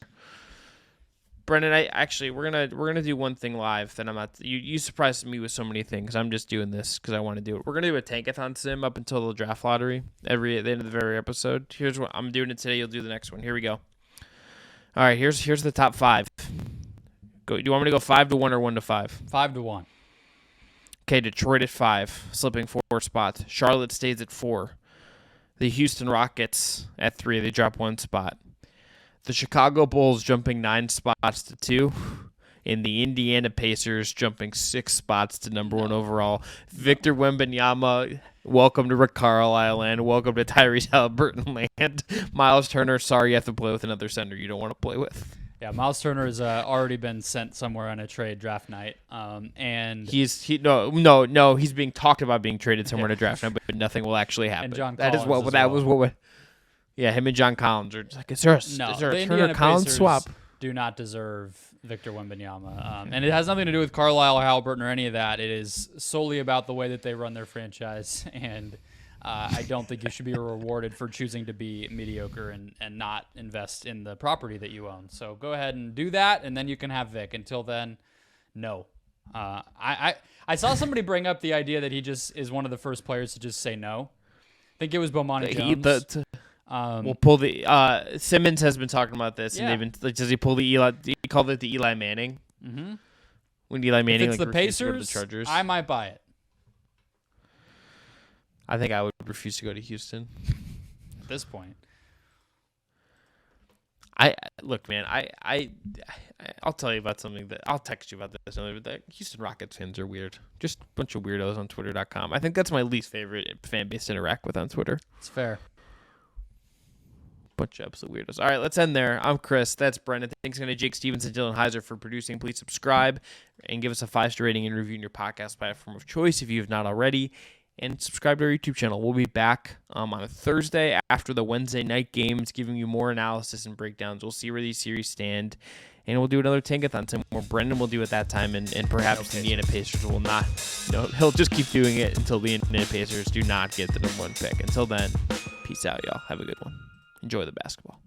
Brendon, we're gonna do one thing live that I'm not. You surprised me with so many things. I'm just doing this because I want to do it. We're gonna do a tankathon sim up until the draft lottery at the end of the very episode. Here's what I'm doing it today. You'll do the next one. Here we go. All right, here's the top 5. Go. Do you want me to go 5 to 1 or 1 to 5? 5 to 1. Okay, Detroit at 5, slipping 4 spots. Charlotte stays at 4. The Houston Rockets at 3. They drop 1 spot. The Chicago Bulls jumping 9 spots to 2. And the Indiana Pacers jumping 6 spots to number 1 overall. Victor Wembanyama, welcome to Rick Carlisle land. Welcome to Tyrese Halliburton land. Miles Turner, sorry you have to play with another center you don't want to play with. Yeah, Miles Turner has already been sent somewhere on a trade draft night, and he's being talked about being traded somewhere to draft night, but nothing will actually happen. And John that is Collins what as that well. was what. Yeah, him and John Collins are like, is there a the Turner Collins Pacers swap? Do not deserve Victor Wembanyama, and it has nothing to do with Carlisle or Halliburton or any of that. It is solely about the way that they run their franchise, and I don't think you should be rewarded for choosing to be mediocre and not invest in the property that you own. So go ahead and do that, and then you can have Vic. Until then, no. I saw somebody bring up the idea that he just is one of the first players to just say no. I think it was Bomani Jones. We'll pull the Simmons has been talking about this, and they've been like, does he pull the Eli? He called it the Eli Manning. Mm-hmm. When Eli Manning, if it's like, the Pacers, the Chargers, I might buy it. I think I would refuse to go to Houston At this point. Look, man. I'll tell you about something that I'll text you about this. The Houston Rockets fans are weird. Just a bunch of weirdos on Twitter.com. I think that's my least favorite fan base to interact with on Twitter. It's fair. Bunch of absolute weirdos. All right, let's end there. I'm Chris. That's Brendon. Thanks again to Jake Stevens and Dillon Heiser for producing. Please subscribe and give us a 5-star rating and review in your podcast platform of choice if you have not already. And subscribe to our YouTube channel. We'll be back on a Thursday after the Wednesday night games, giving you more analysis and breakdowns. We'll see where these series stand. And we'll do another Tankathon. Some more Brendon will do at that time. And perhaps the Indiana Pacers will not. He'll just keep doing it until the Indiana Pacers do not get the #1 pick. Until then, peace out, y'all. Have a good one. Enjoy the basketball.